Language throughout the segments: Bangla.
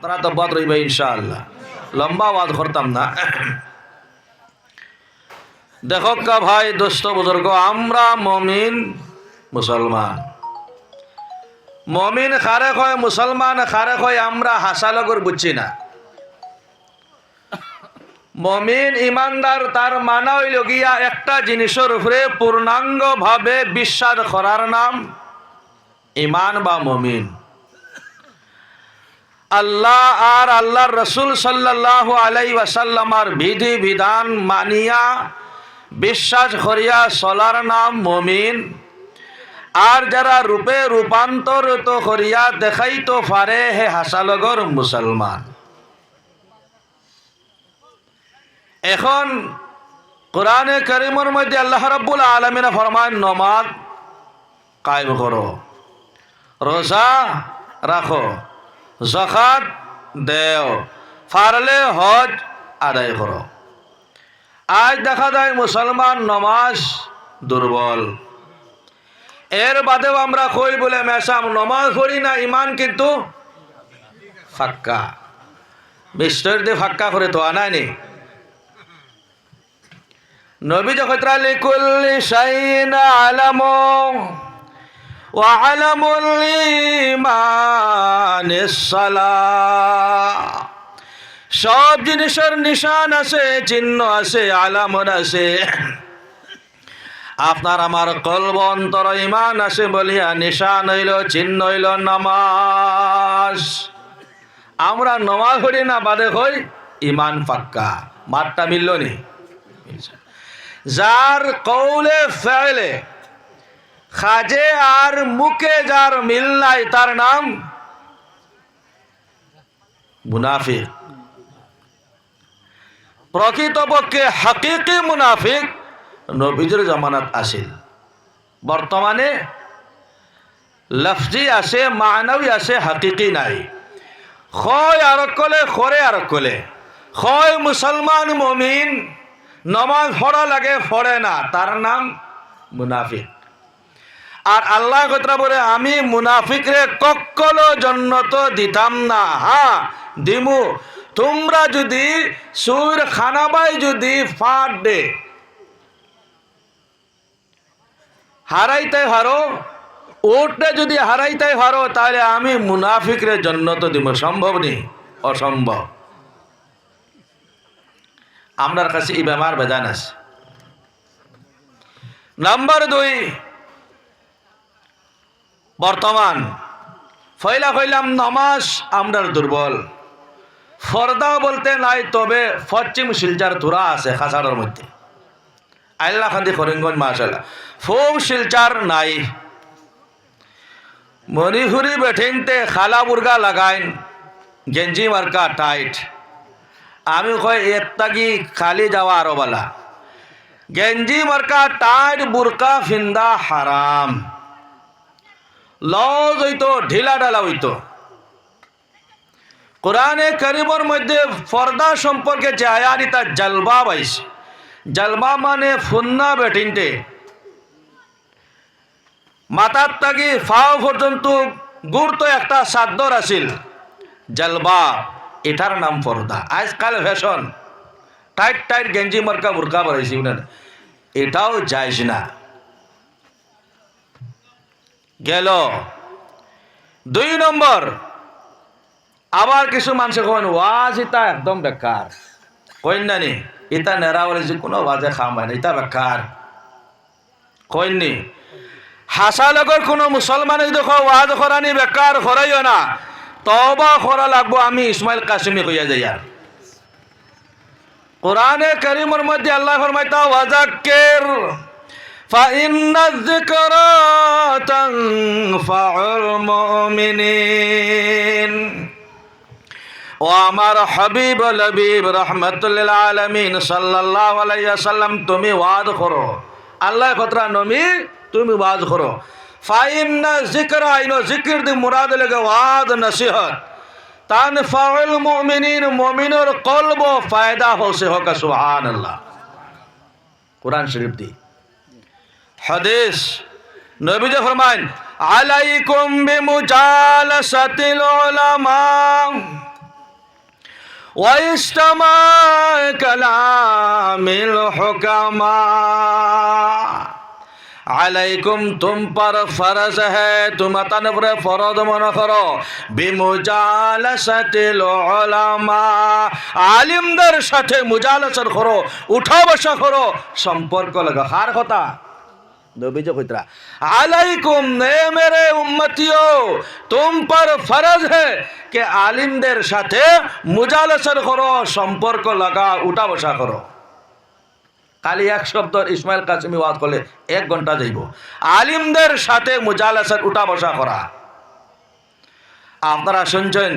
তারা তো বাদ রইবে ইনশাআল্লাহ, লম্বা ওয়াজ করতাম না। দেখো কা ভাই দোস্ত বুজুর্গ, আমরা মমিন মুসলমান, মমিন খারে কয় মুসলমান খারে কয় আমরা হাসালগর বুঝছি না। মমিন ইমানদার তার মানা হইল গিয়া একটা জিনিসের উপরে পূর্ণাঙ্গ ভাবে বিশ্বাস করার নাম ইমান বা মমিন। আল্লাহ আর আল্লাহর রসুল সাল্লাল্লাহু আলাইহি ওয়াসাল্লামার বিধি বিধান মানিয়া বিশ্বাস করিয়া চলার নাম মমিন। আর যারা রূপে রূপান্তরিত করিয়া দেখাইতে পারে হে হাসালগর মুসলমান। এখন কোরআনে কারীমের মধ্যে আল্লাহ রাব্বুল আলামিন ফরমান নামাজ কায়েম করো, রোজা রাখো, যাকাত দেও, পারলে হজ আদায় করো। আজ দেখা যায় মুসলমান নামাজ দুর্বল। এর বাদেও আমরা কই বলে মেশাম নামাজ পড়ি না, ইমান কিন্তু ফাক্কা। বিশ্বর দিয়ে ফাক্কা করে তো আনায়নি। নবী যখন লিকুল্লি শাইইন আলামু ওয়া আলামুল ঈমানিস সালাহ, সব জিনিসের নিশান আছে, চিহ্ন আছে, আলামত আছে। আপনার আমার কলব অন্তর ইমান আছে বলিয়া নিশান হইল, চিহ্ন হইল নামাজ। আমরা নামাজ পড়ি না, বাদে হই ইমান পাক্কা। মারটা মিলল নি? যার কৌলে ফেলে খাজে আর মুখে যার মিল নাই তার নাম মুনাফিক। প্রকৃতপক্ষে হাকিকি মুনাফিক নবীজির জামানাত আসিল। বর্তমানে লফজি আছে, মানবী আছে, হাকিকি নাই। হয় আর কলে খরে আর কলে, হয় মুসলমান মুমিন নমাজ পড়া লাগে পড়ে না, তার নাম মুনাফিক। আর আল্লাহ কথা বলে আমি মুনাফিকরে কক্কলো জন্নত দিতাম না। হ্যাঁ দিমু, তোমরা যদি সুর খানাবাই যদি ফাট দে হারাইতে পারো, ওটা যদি হারাইতে পারো, তাহলে আমি মুনাফিকরে জন্নত দিব। সম্ভব নেই, অসম্ভব। আমার কাছে এই বেমার বেদান আছে। নাম্বার 2, বর্তমান ফয়লা কইলাম নামাজ আমরার দুর্বল। ফর্দা বলতে নাই, তবে পশ্চিম শিলচার তুরা আছে খাসাড়ের মধ্যে। আল্লাহ খান্দি করিমগঞ্জ মাশাআল্লাহ। ফোম শিলচার নাই। মণিপুরি বেঠিনতে খালা বুর্গা লাগাইন, গেঞ্জি মার্কা টাইট। আমি কই এর তাকি খালি যাওয়া আরো বালা। গেঞ্জি মার্কা টাইট বুরকা ফিন্দা হারাম। লজ হইতো, ঢিলা ডালা হইতো। কোরআনে কারীমের মধ্যে পর্দা সম্পর্কে যে আয়াত জালবা পাইছে। জালবা মানে ফুন্না বেঠিনতে মাথার তাকি ফাও পর্যন্ত গুরুত্ব একটা চাদর আছিল, জালবা, এটার নাম পর্দা। আজকাল ফ্যাশন টাইট টাইট গেঞ্জি মার্কা বুরকা বাড়াইছি, এটাও জায়েজ না। গেল 2 নম্বর, আবার কিছু মানুষ কইন ওয়াজ ইতা একদম বেকার। কইন না নি ইতা নেরা বলে যে কোনো ওয়াজে খাম হয় না, ইতা বেকার কইন নি। হাসালগর কোনো মুসলমান যদি ওয়াজ করানি বেকার করাইও না, তওবা করা লাগবো। আমি ইসমাইল কাসিমি কইয়া যাই। আর কোরআনে কারীমের মধ্যে আল্লাহ ফরমাইতা ওয়াজাক্কির ফাইন্নায যিকরা তানফাউল মুমিনিন। ও আমার হাবিব লবিব রহমাতুল আলামিন সাল্লাল্লাহু আলাইহি ওয়াসাল্লাম, তুমি ওয়াজ করো। আল্লাহ খতরা নবী তুমি ওয়াজ করো। ফাইন্না যিকরা, ইনো জিকির দি মুরাদ লাগে ওয়াজ নসিহত। তানফাউল মুমিনিন, মুমিনের কলব ফায়দা হোসে হোক। সুবহানাল্লাহ। কুরআন শরীফ দি হাদিস নবী যে ফরমান আলাইকুম বিমুজালাসাতিল উলামা ওয়াইস্তামা কালামিল হুকামা আলাইকুম তুম पर फर्ज है तुम तन पर फरज मन करो বিমুজালাসাতিল উলামা আলিমদের সাথে মুজালাসা করো উঠা বসা করো সম্পর্ক লাগা কার কথা নবীজি কইতরা আলাইকুম নে মেরে উম্মতিও তুম पर फर्ज है कि আলিমদের সাথে মুজালাসা করো সম্পর্ক লাগা উঠা বসা করো খালি এক শব্দ ইসমাইল কাসেমি ওয়াজ করলে 1 ঘন্টা যাইব আলিমদের সাথে মুজালাসাত উঠা বসা করা আপনারা শুনছেন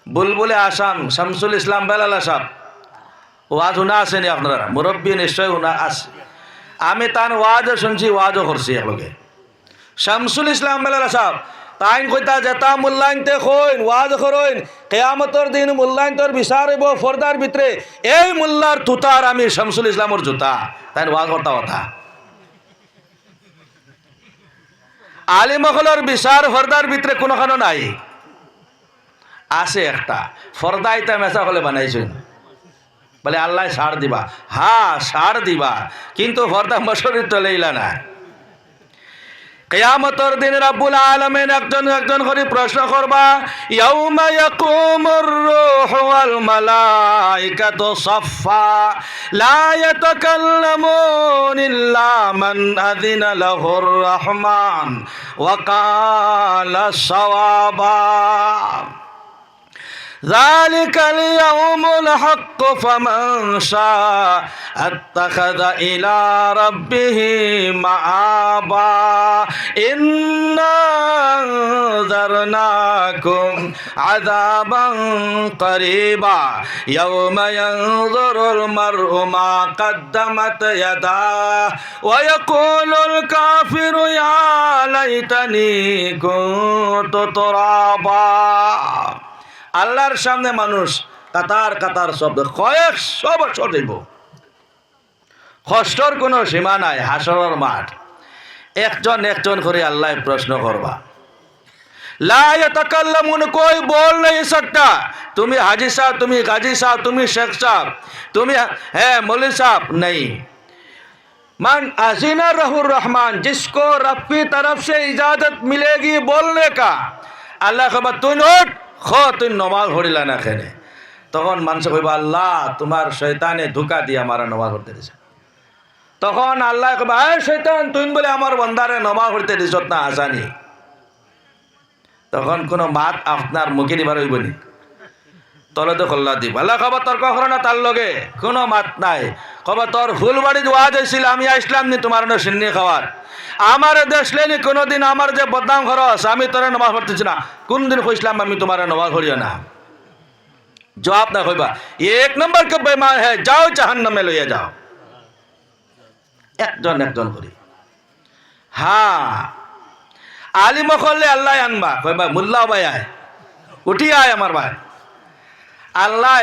বুলবুলে আসাম শামসুল ইসলাম বেলাল সাহেব ওয়াজ শুনা আসেনি আপনারা মুরব্বী নিশ্চয় শুনা আছে আমি তার ওয়াজও শুনছি ওয়াজও করছি এগুলোকে শামসুল ইসলাম বেলাল সাহেব তাইন কইতা যেতা মূল্যায়নতে কইন ওয়াজ করইন কিয়ামতের দিন মূল্যায়নতর বিচার হইব ফরদার ভিতরে এই মোল্লার তুতার আমি শামসুল ইসলামর জুতা তাইন ওয়াজ করতা কথা আলিমহলর বিচার ফরদার ভিতরে কোনোখানো নাই আছে একটা ফরদা ইতা মেসা হলে বানাইছেন বলে আল্লাহ ছাড় দিবা হ্যাঁ ছাড় দিবা কিন্তু ফরদা মশরির তো লইলা না কিয়ামতের দিন রব্বুল আলামিন একজন একজন করে প্রশ্ন করবা ইয়াউমা ইয়াকুমুর রূহু ওয়াল মালাইকাতু সাফফা লা ইয়াতাকাল্লামুন ইল্লা মান আযিনা লাহুর রাহমান ওয়া ক্বালা সাওয়াবা ذلك اليوم الحق فمن شاء اتخذ إلى ربه مآبا إنا أنذرناكم عذابا قريبا يوم ينظر المرء ما قدمت يداه ويقول الكافر يا ليتني كنت ترابا আল্লাহর সামনে মানুষ কাতার কাতার শব্দ কয়েকশো বছর দেব কষ্টর কোনো সীমা নাই হাসরের মাঠ একজন একজন করে আল্লাহ প্রশ্ন করবা লা ইয়াতাকাল্লামুন কোই বল नहीं सकता তুমি হাজি সাহেব তুমি গাজী সাহেব তুমি শেখ সাহেব তুমি मौलवी साहब नहीं मन अजीना रहूर रहमान जिसको रब की तरफ से इजाजत मिलेगी बोलने का अल्लाह खबर तुम उठ खो तुम नमाज पढ़िला ना खेने तখন মানুষ কইবা আল্লাহ তোমার শয়তানে ধোঁকা দিয়ে আমার নামাজ পড়তে দিছে তখন আল্লাহ কইবা এ শয়তান তুই বলে আমার বান্দারে নামাজ পড়তে দিছত না আসানি তখন কোন মাত আপনার মুখে দিবার হইব নি তলে তো কল্লা দিব আল্লাহ কবা তর্ক করো না তার লগে কোনো মাত নাই কবা তোর ফুলবাড়ি ওয়াজ হইছিল আমি আসলাম নি তোমার না সিন্নি খাওয়ার আমার দেশলেনি কোনোদিন আমার যে বদনাম খরচ আমি তোরে নামাজ পড়তেছি না কোন দিন কইছিলাম আমি তোমার নামাজ পড়িও না জবাব না কইবা এক নম্বর কে বেঈমান है যাও জাহান্নামে লইয়া যাও একজন একজন করি হ্যাঁ আলিম করলে আল্লাহ আনবা কইবা মোল্লা ভাই আয় উঠি আয় আমার ভাই আল্লাহ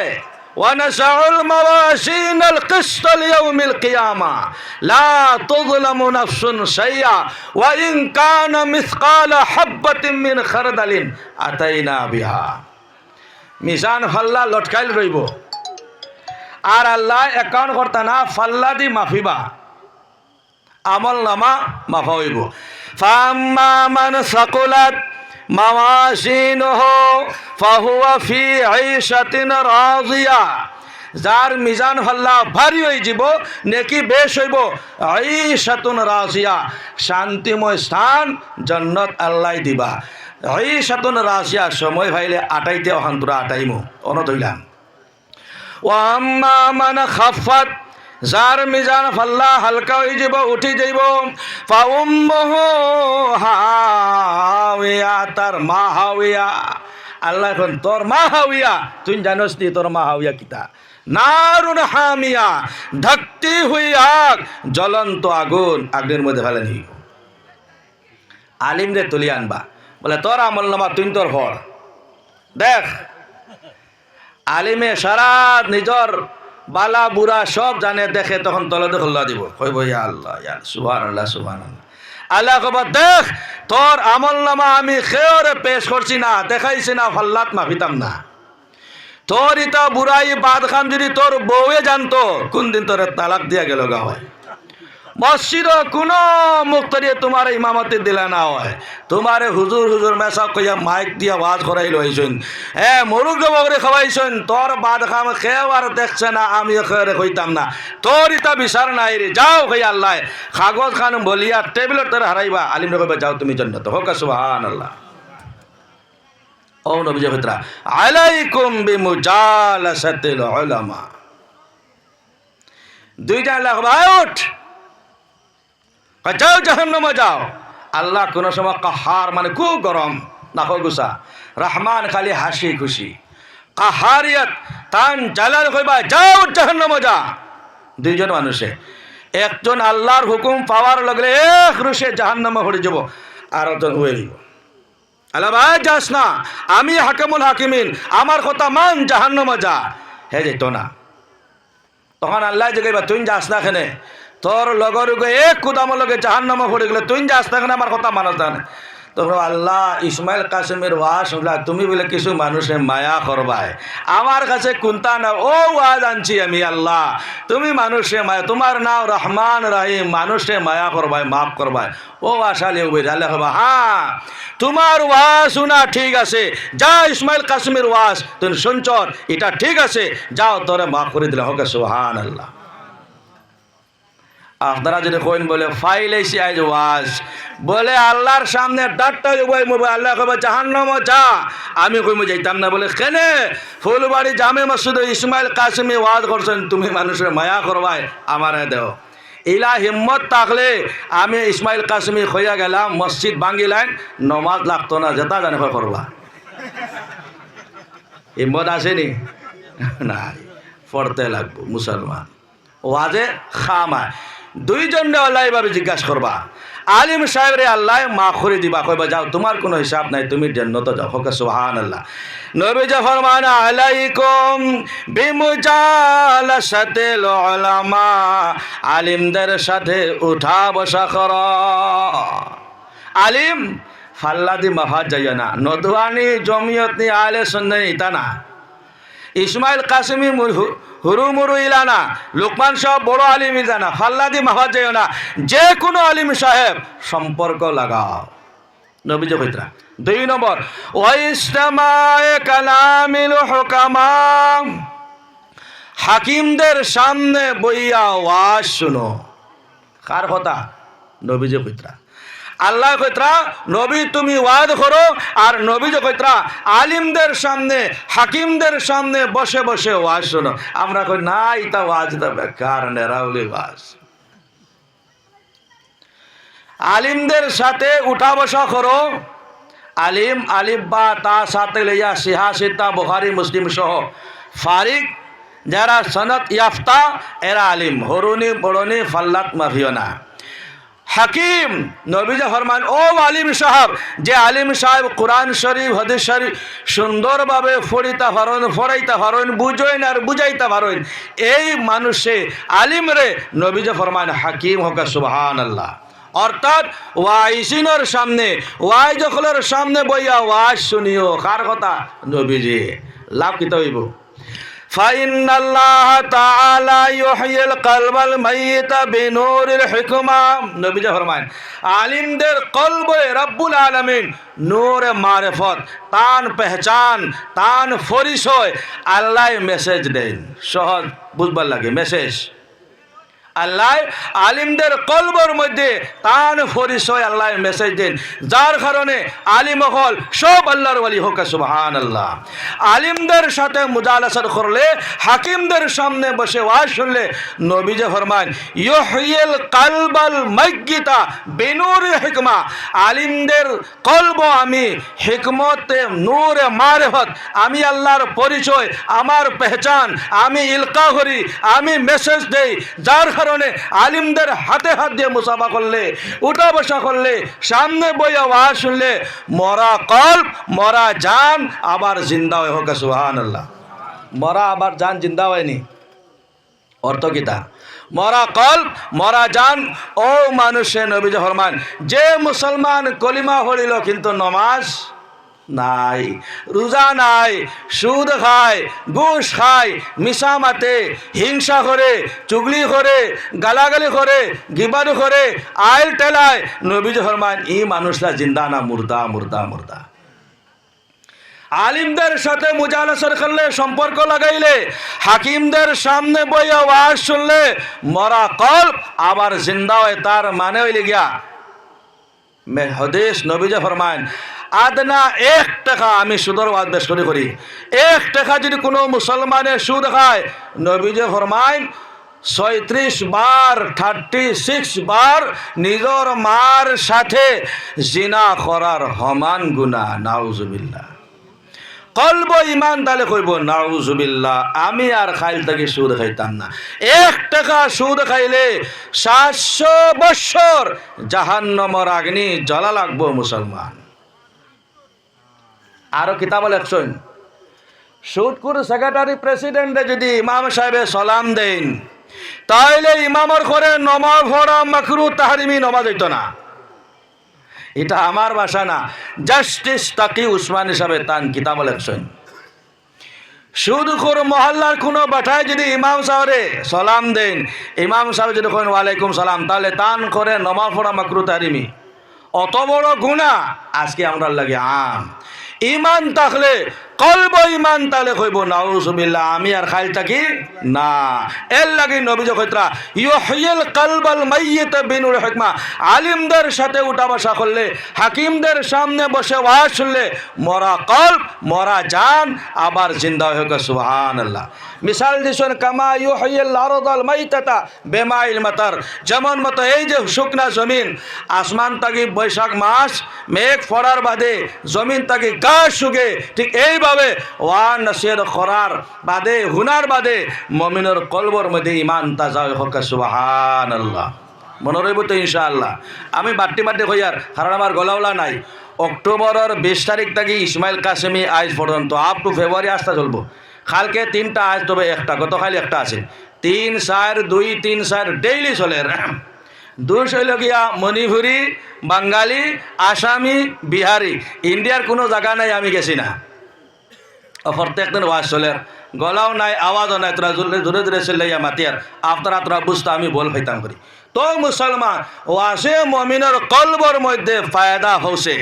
ونشع الموازين القسط ليوم القيامة لا تظلم نفس شيئا وإن كان مثقال حبة من خردل أتينا بها মিজান ফাল্লা লটকাইল রইব আর আল্লাহ একাউন্ট করতা না ফাল্লা দি মাফিবা আমল নামা মাফা হইব ফাম্মা মান সাকুলাত মাওয়াজিনুহু ফাহুয়া ফি আইশাতিন রাজিয়া যার মিজান ফাল্লা ভারী হয়ে যাব নেকি বেশ হইব আইশাতুন রাজিয়া শান্তিময় স্থান জান্নাত আল্লাহ দিবা আইশাতুন রাজিয়া সময় ভাইলে আটাইতে অহান্তরা আটাইমু অনতইলাম ওয়া আম্মা মান খাফাত যার মিজান ফাল্লা হালকা হয়ে যাব উঠি যাইব ফাউম্মুহু হাওয়া তার মা হাওয়া আল্লাহ এখন তোর মা হাওয়া তুই জানোস নি তোর মা হাওয়া কিতা নারুন হামিয়া ধকতি হুই আগ জ্বলন্ত আগুন আগুনের মধ্যে ফেলে নিব আলিম রে তুলি আনবা বলে তোর আমল নামা তুই তোর ফল দেখ আলিমে সারা নিজর বালা বুড়া সব জানে দেখে তখন তলে খোল্লা দিব কইব ইয়া আল্লাহ ইয়া সুবহানাল্লাহ সুবহানাল্লাহ আল্লাহ কবা দেখ তোর আমল নামা আমি খেয়রে পেশ করছি না দেখাইছি না ফাল্লাত মাফিতাম না তোর ইতা বুড়াই বাদ খাম যদি তোর বউয়ে জানতো কোন দিন তোর তালাক দিয়া গেল গা হয়। মসজিদ কোনো মুক্তরিয়ে তোমার ইমামতি দিলে না হয়, তোমারে হুজুর হুজুর মেসা কইয়া মাইক দিয়া ওয়াজ করাইল হইছেন, হ্যাঁ মরুক জবরে খাওয়াইছেন, তোর বাদ খাম খেয়েও আর দেখছে না, আমি খেয়ে কইতাম না, তোর ইতা বিচার নাই রে, যাও কই আল্লাহ কাগজ খান বলিয়া টেবিলের তোর হারাইবা, আলিম কইবা যাও তুমি জান্নাত হোক। সুবহানাল্লাহ। ও নবী জগতরা আলাইকুম বিমুজালাসাতিল উলামা, দুইটা লাগবা উঠ যাও জাহান্নামে যাও। আল্লাহ কোন সময় কাহার মানে খুব গরম না গুসা, রহমান খালি হাসি খুশি, কাহারিয়ত তান জালাল কইবা যাও জাহান্নামে যা। দুইজন মানুষে একজন আল্লাহর হুকুম পাওয়ার লাগলে এক রুশে জাহান্নামে পড়ে যাব, আর একজন হয়ে আল্লাহ ভাই যাস না, আমি হাকিমুল হাকিমিন, আমার কথা মান, জাহান্নামে যা। হে যেত না, তখন আল্লাহ যে কইবা তুই যাস না কেনে, তোর লগর এক কুদামর লগে জাহান্নামে পড়ে গেলে তুই যাস না কেন, আমার কথা মানস না। তখন আল্লাহ ইসমাইল কাসেমের ওয়াজ শুনলা, তুমি বলে কিছু মানুষে মায়া করবাই, আমার কাছে কোনটা না, ও ওয়াজ আনছি আমি আল্লাহ, তুমি মানুষে মায়া, তোমার নাম রহমান রাহিম, মানুষে মায়া করবাই, মাফ করবাই। ও আশালে আল্লাহ হবা, হ্যাঁ তোমার ওয়াজ শোনা ঠিক আছে, যা ইসমাইল কাসেমের ওয়াজ তুমি শুনছর এটা ঠিক আছে, যাও তোরে মাফ করে দিলে হোক। সুবহানাল্লাহ। আপনারা যদি কইন বলে ফাইলাইছি আজ ওয়াজ, বলে আল্লাহর সামনে ডাক্তার আল্লাহ কবে জাহান্নামে যা, আমি কইমু যাইতাম না, বলে কেনে ফুলবাড়ি জামে মসজিদে ইসমাইল কাসেমি ওয়াজ করছেন, তুমি মানুষের মায়া করবাই, আমারে দেও। ইলা হিম্মত থাকলে আমি ইসমাইল কাসেমি হইয়া গেলাম, মসজিদ ভাঙ্গিলাম, নমাজ লাগতো না, যেটা জানে করবা। হিম্মত আসেনি? নাই, পড়তে লাগবো মুসলমান। ওয়াজে খামায় দুইজন আল্লাহ এভাবে জিজ্ঞাসা করবা, আলিম সাহেবরে আল্লাহ মাফ করে দিবা, কইবা যাও তোমার কোনো হিসাব নাই, তুমি জান্নাতে যাও হোক। সুবহানাল্লাহ। নবী ফরমান আলাইকুম বিমুজালাসাতিল উলামা, আলিমদের সাথে উঠা বসা কর। আলিম ফাল্লাদি মাফাত যাইয়া না, নদওয়ানি জমিয়ত নি আলে সুন্নাহ ইতা না, ইসমাইল কাসেমি হুরু মুরু ইলানা, লোকমান সাহেব বড় আলিম ইলানা, ফাল্লাদি মাফাত যাইও না, যে কোনো আলিম সাহেব সম্পর্ক লাগাও। নবীজ কইতরা। 2 নম্বর ওয়াইসমায়ে কালামিল হুকামা, হাকিমদের সামনে বইয়া ওয়াজ শুনো। কার কথা? নবীজ কইতরা। আল্লাহ কইতরা নবী তুমি ওয়াজ করো, আর নবী যে কইতরা আলিমদের সামনে হাকিমদের সামনে বসে বসে ওয়াজ শোনো। আমরা কই না এটা ওয়াজ দা বেকার নেরাউলি ওয়াজ। আলিমদের সাথে উঠা বসা করো। আলিম আলিফ বা তা সাথে লইয়া সিহাসিতা বুখারী মুসলিম সহ ফারিক যারা সনদ ইয়াফতা এরা আলিম, হরুনি বড়নি ফাল্লাত মাফিও না। হাকিম নবীজ ফরমান ও আলিম সাহেব, যে আলিম সাহেব কোরআন শরীফ হাদিস শরীফ সুন্দরভাবে পড়িতে পারেন, পড়াইতে পারেন, বুঝেন আর বুঝাইতে পারেন, এই মানুষে আলিম রে নবীজ ফরমান হাকিম হোক। সুবহানাল্লাহ। অর্থাৎ ওয়াইসিনের সামনে ওয়াইজখলের সামনে বইয়া ওয়াজ শুনিও। কার কথা? নবীজি। লাভ কিতা হইব? ফাইন্নাল্লাহ তাআলা ইউহিল কলবাল মাইয়িতা বিনূরিল হিকমা। নবী ফরমান আলিমদের কলবে রব্বুল আলামিন নূরে মারিফত, তান পেহচান, তান পরিচয় আল্লাহ মেসেজ দেন। সহজ বুঝবার লাগে মেসেজ। আল্লাহ আলিমদের কলবর মধ্যে তান পরিচয় আল্লাহ মেসেজ দেন, যার কারণে আলিম হল সব আল্লাহর ওয়ালি হোক। সুবহানাল্লাহ। আলিমদের সাথে মুজালাসা করলে, হাকিমদের সামনে বসে ওয়াজ শুনলে, নবী যে ফরমান ইউহিল কালবাল মাইয়িতা বিনূরিল হিকমা, আলিমদের কলব আমি হিকমতে নূরে মারিফত, আমি আল্লাহর পরিচয়, আমার পেহচান আমি ইলকা করি, আমি মেসেজ দেই, যার কারণে আলিমদের হাতে হাত দিয়ে মুসাফা করলে, উঠা বসা করলে, সামনে বইয়া ওয়াজ শুনলে, মরা কলব মরা জান আবার জিন্দা হয়ে হোক। সুবহানাল্লাহ। মরা আবার জান জিন্দা হয়নি, অর্থ কিতা? মরা কলব মরা জান ও মানুষে নবী ফরমান যে মুসলমান কলিমা পড়িল কিন্তু নমাজ নাই, রোজা নাই, সুদ খায়, ঘুষ খায়, মিশা মাতে, হিংসা করে, চুগলি করে, গালাগালি করে, গিবারু করে, আইল টেলায়। নবীজি ফরমান ই মানুষরা জিন্দা না মুর্দা মুর্দা মুর্দা। আলিমদের সাথে মুজালাসা করলে, সম্পর্ক লাগাইলে, হাকিমদের সামনে বইয়া ওয়াজ শুনলে মরা কল্প আবার জিন্দা হয়। তার মানে হইলে গিয়া হাদিস নবীজি ফরমান আদনা 1 টাকা, আমি সুদের ওয়াজ বেশ করি 1 টাকা যদি কোনো মুসলমানের সুদ খায়, নবীজি ফরমান 36 বার 36 বার নিজর মার সাথে জিনা করার সমান গুনাহ। নাউজুবিল্লাহ। কলব ইমান তালে কইব নাউজুবিল্লাহ, আমি আর খাইল থেকে সুদ খাইতাম না। 1 টাকা সুদ খাইলে 700 বছর জাহান্নামের আগুনে জ্বলা লাগবো মুসলমান। আরো কিতাব লেখছেন, সুদখোর সেক্রেটারি প্রেসিডেন্টে যদি ইমাম সাহেবে সালাম দেন, তাইলে ইমামর ঘরে নমাজ পড়া মাকরু তাহরিমি নমাজ হইতো না। এটা আমার ভাষা না, জাস্টিস তাকি উসমানী সাহেব তান কিতাব লেখছেন। সুদখোর মহল্লার কোনো বাটায় যদি ইমাম সাহেবে সালাম দেন, ইমাম সাহেব যদি করেন ওয়ালাইকুম সালাম, তাহলে তান করে নমাজ পড়া মাকরু তাহরিমি। অত বড় গুনাহ আজকে আমরা লাগে আম। ইমান থাকলে, কলব ইমান তাহলে কইব নাউজুবিল্লাহ, আমি আর খাইল থাকি না। এর লাগি নবীজি কইতরা ইউহিল কলবাল মাইয়িত বিনুর হিকমা। আলিমদের সাথে উঠা বসা করলে, হাকিমদের সামনে বসে ওয়াজ শুনলে মরা কলব, মরা জান আবার জিন্দা হয়ে গেল। সুবহানাল্লাহ। মিসাল দিছেন কামা ইউহিল আরদাল মাইতাতা বিমাইল মাতার। যেমন মতো এই যে শুকনা জমিন, আসমান তাকি বৈশাখ মাস মেঘ পড়ার বাদে জমিন তাকি গাছ শুকে, ঠিক এইভাবে ওয়ান নাসির খরার বাদে, হুনার বাদে মুমিনের কলবর মধ্যে ইমান তাজা হোক। সুবহানাল্লাহ। মনে রইব তো ইনশাআল্লাহ। আমি বাট্টি কইয়ার, কারণ আমার গলাওলা নাই। অক্টোবরের 20 তারিখ থেকে ইসমাইল কাসেমি আজ পর্যন্ত আপ টু ফেব্রুয়ারি আসতে চলবো। কালকে 3টা, আজ তবে 1টা, গতকাল 1টা আছে। 3, 4, 2, 3, 4 ডেইলি চলে। 2 হইল গিয়া মণিপুরি, বাঙালি, আসামি, বিহারি। ইন্ডিয়ার কোনো জায়গা নাই আমি গেছি না। প্রত্যেক দিন ওয়াজ চলে, গলাও নাই, আওয়াজও নাই। তোরা জোরে জোরে চিল্লাইয়া মাতিয়ার আপনারা তোরা বুঝতে আমি বল খাইতাম করি। তো মুসলমান ওয়াজে মমিনের কলবর মধ্যে ফায়দা হচ্ছে।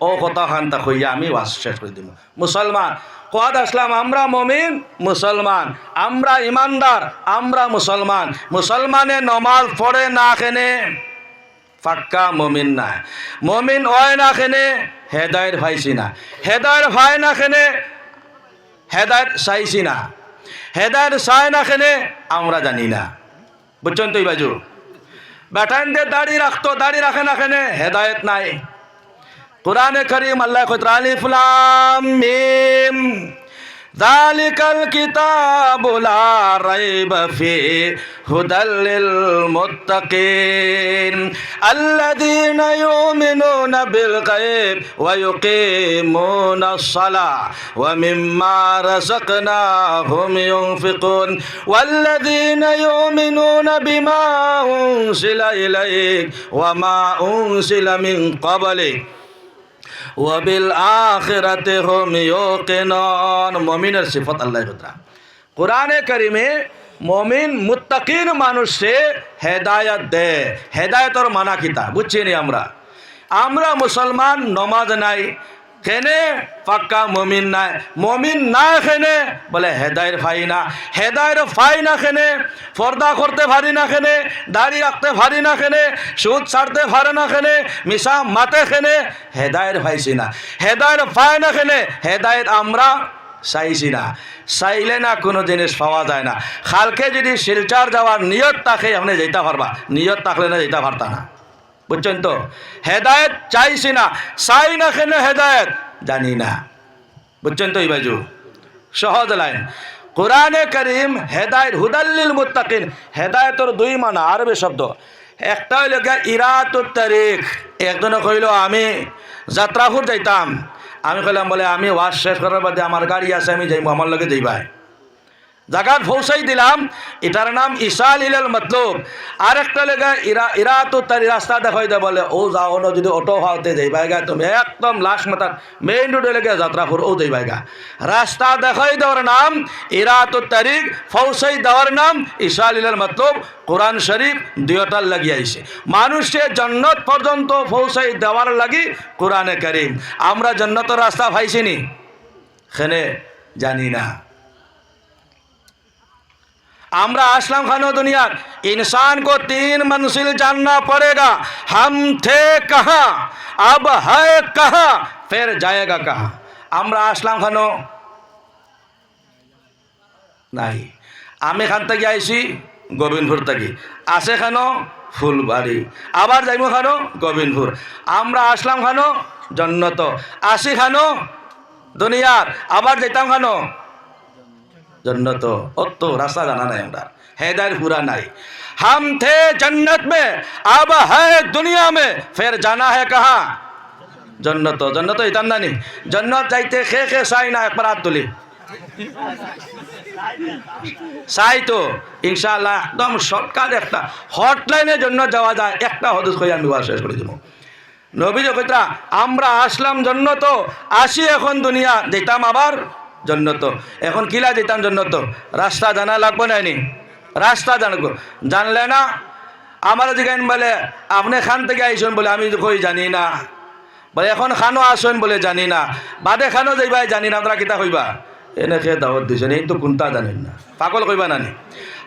ও কথা খান্তা হইয়া আমি ওয়াজ শেষ করে দিব। মুসলমান কোয়াদ আসলাম, আমরা মমিন মুসলমান, আমরা ইমানদার, আমরা মুসলমান। মুসলমানে নমাজ পড়ে না খেনে ফাক্কা মমিন না। মমিন হয় না খেনে হেদায়েত পাইছি না। হেদায়েত ভাই না খেনে হেদায়েত চাইছি না। হেদায়েত চাই না খেনে আমরা জানি না। বুঝছেন তো? বাজু বেটাইন দিয়ে দাড়ি রাখতো, দাড়ি রাখে না খেনে হেদায়েত নাই। কুরআনে কারীম আল্লাহ কয় আলিফ লাম মিম যালিকাল কিতাবু লা রাইবা ফিহি হুদাল লিল মুত্তাকিন আল্লাযীনা ইউমিনুনা বিল গায়ব ওয়া ইউকিমুনাস সালাহ ওয়া মিম্মা রাযাকনাহুম ইউনফিকুন ওয়াল্লাযীনা ইউমিনুনা বিমা উনজিলা ইলাইক ওয়া মা উনজিলা মিন ক্বাবলিক ওয়াবিল আখিরাতি হুম ইউকিনুন। মুমিনের সিফত আল্লাহ তাআলা কুরআনে কারীমে মুমিন মুত্তাকিন মানুষে হেদায়েত দে। হেদায়েতর মানা কিতা বুঝছিনি? আমরা মুসলমান, নমাজ নাই খেনে পাক্কা মমিন নাই। মমিন না খেনে বলে হেদায়েত পাই না। হেদায়েত পাই না খেনে পর্দা করতে পারি না খেনে, দাড়ি রাখতে পারি না খেনে, সুদ ছাড়তে পারে না খেনে, মিশা মাতে খেনে হেদায়েত পাইছি না। হেদায়েত পাই না খেনে হেদায়েত আমরা চাইছি না। চাইলে না কোনো জিনিস পাওয়া যায় না। কালকে যদি শিলচর যাওয়ার নিয়ত থাকে আপনি যেতে পারবা, নিয়ত থাকলে না যেতে পারতা না। বুঝছেন তো? হেদায়েত চাইছি না, চাই না কেন হেদায়েত জানি না। বুঝছেন তো? এই বাজু সহজ লাইন। কুরআনে কারীম হেদায়েত হুদাল্লিল মুত্তাকিন, হেদায়েতর 2 মানা আরবি শব্দ। একটা হইল ইরাতুত তারিক। একজনে কইল আমি যাত্রাপুর যাইতাম। আমি কইলাম বলে আমি ওয়াজ শেষ করার বাদে আমার গাড়ি আছে, আমি যাইব, আমার লগে যাইবাই। জাগাত পৌঁছাই দিলাম, এটার নাম ইসাল ইলাল মতলুব। আর একটা লেগা ইরা তো তার রাস্তা দেখাই দে বলে ও যাও না, যদি অটো হাওতে যাই বাইগা তুমি একদম লাশ মাথার মেইন রোডে লেগে যাত্রা করো ও যাই বাইগা। রাস্তা দেখাই দেওয়ার নাম ইরা তো তারিখ, পৌঁছাই দেওয়ার নাম ইসাল ইলাল মতলুব। কোরআন শরীফ দুইটার লাগি আইছে মানুষে জান্নাত পর্যন্ত পৌঁছাই দেওয়ার লাগি কোরআনে কারীম। আমরা জান্নাতের রাস্তা পাইছিনি খেনে জানি না। আমরা আসলাम खानो दुनिया, इंसान को 3 मंजिल जानना पड़ेगा। हम थे कहाँ, अब है कहाँ, फिर जाएगा कहाँ। আমরা আসলাম खानो নাই, আমি খান থেকে আইছি গোবিন্দপুর থেকে, আসে খানো ফুলবাড়ি, আবার যাইব খানো গোবিন্দপুর। আমরা আসলাম খানো জন্নত, আসি খানো দুনিয়ার, আবার যেতাম খানো जन्नत। तो रास्ता जाना नहीं हमारा, हैदर पूरा नहीं। हम थे जन्नत में, अब है दुनिया में, फिर जाना है कहाँ, जन्नत। जन्नत इतना नहीं, जन्नत जाइते खे खे साई ना एक बार तुली साई तो इंशाल्लाह एकदम शॉर्टकाट एक हटलाइने जन्नत जावा जाए। एक हदिस कई आमी बात शेष करे देब। नबी जो कइता আমরা আসলাম जन्नत, আসি এখন দুনিয়া, যেতাম আবার जन्नत। এখন কিলা যেতাম जन्नत, রাস্তা জানা লাগবে না নি, রাস্তা জানবো। জানলে না আমার জিগাইন বলে আপনি খান থেকে আইসেন, বলে আমি কই জানি না। বলে এখন খানো আসেন, বলে জানি না। বাদে খানো যাইবা, জানি না। আপনারা কিতা কইবা এনেকে দাওয়াত দিছেন, এই তো কোনটা জানেন না, পাগল কইবা না নি।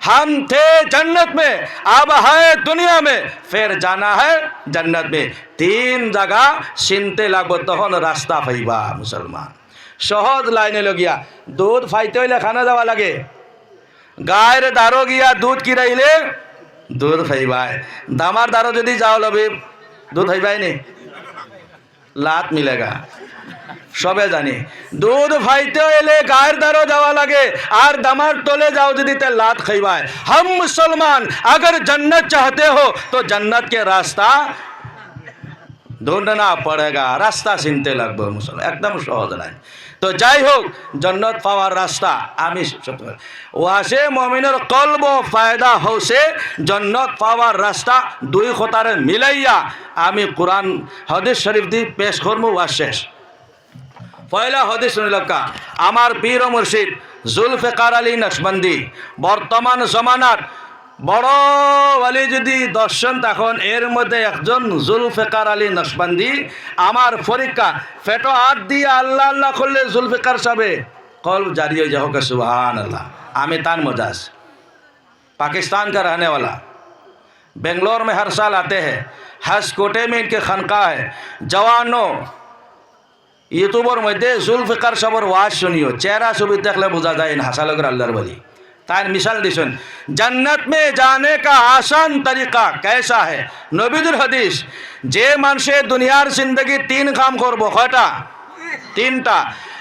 हम थे जन्नत में, अब है दुनिया में, फिर जाना है जन्नत में। 3 जगह চিনতে লাগবো, তখন রাস্তা পাইবা। মুসলমান সহজ লাইনে লগিয়া দুধ ফাইতে হইলে খানা যাওয়া লাগে, গায়ের দারো গিয়া দুধ কিরাইলে দুধ ফাইবাই। দামার দারো যদি যাও লবে দুধ ফাইবাই নি, লাত মিলেগা। সবে জানি দুধ ফাইতে হইলে গায়ের দারো যাওয়া লাগে, আর দামার তলে যাও যদি তে লাত খাইবাই। हम मुसलमान अगर जन्नत चाहते हो तो जन्नत के रास्ता ढूंढना पड़ेगा, रास्ता চিনতে লাগবে। মুসলমান একদম সহজ নাই। তো যাই হোক, जन्नत পাওয়ার রাস্তা আমি ওয়াসে মুমিনের কলব ফায়দা হইছে जन्नत পাওয়ার রাস্তা। 2 কথারে মিলাইয়া আমি কোরআন হাদিস শরীফ দি পেশ করব। ওয়া শেষ পয়লা হাদিস শুনলকা আমার পীর ও মুর্শিদ জুলফিকার আলী নকশবন্দি বর্তমান জমানার বড় ওয়ালি যদি দর্শন, তখন এর মধ্যে একজন জুলফিকার আলী নকশবন্দি। আমার পরীক্ষা ফেটো হাত দিয়ে আল্লাহ আল্লাহ করলে জুলফিকার সাহেবে कल्ब जारी हो जाओ। सुभान अल्लाह। आमितान मुजाज पाकिस्तान का रहने वाला, बेंगलोर में हर साल आते हैं। हज कोटे में इनके खनका है। जवानों यूट्यूबर मध्य जुल्फिकार साहबर वाज सुनियो, चेहरा छवि देखले बुझा जाए इन हासालगर अल्लाहर वली। तार मिसाल दिसन जन्नत में जाने का आसान तरीका कैसा है। नबीजुल हदीस जे मानसे दुनियार जिंदगी 3 काम करबो, कयटा 3टा।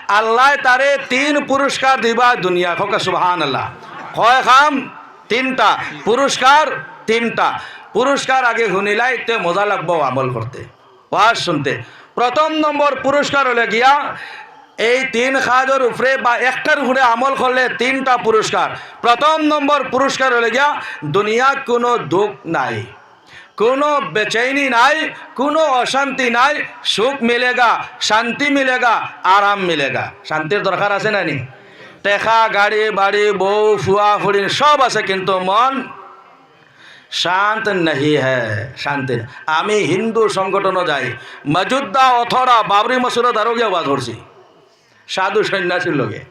আল্লাহ তারে 3 পুরস্কার দিবা দুনিয়া। হোক সুবহান আল্লাহ। কয় কাম 3টা, পুরস্কার 3টা। পুরস্কার আগে শুনিলাই তে মজা লাগবো আমল করতে, ওয়াজ শুনতে। প্রথম নম্বর পুরস্কার হলে গিয়া এই 3 কাজের উপরে বা একটার উপরে আমল করলে 3টা পুরস্কার। প্রথম নম্বর পুরস্কার হলে গিয়া দুনিয়া কোনো দুঃখ নাই, কোনো বেচैनी নাই, কোনো অশান্তি নাই। সুখ মিলেগা, শান্তি মিলেগা, আরাম মিলেগা। শান্তির দরকার আছে না নি? টেকা গাড়ি বাড়ি বউ ফুয়া ফুড়ি সব আছে, কিন্তু মন শান্ত नहीं है, শান্তি। আমি হিন্দু সংগঠনও যাই, মজুদ্দা অথরা বাবরি মসজিদ আরোগ্য আওয়াজ করছি সাধু সন্ন্যাসীর লোকে।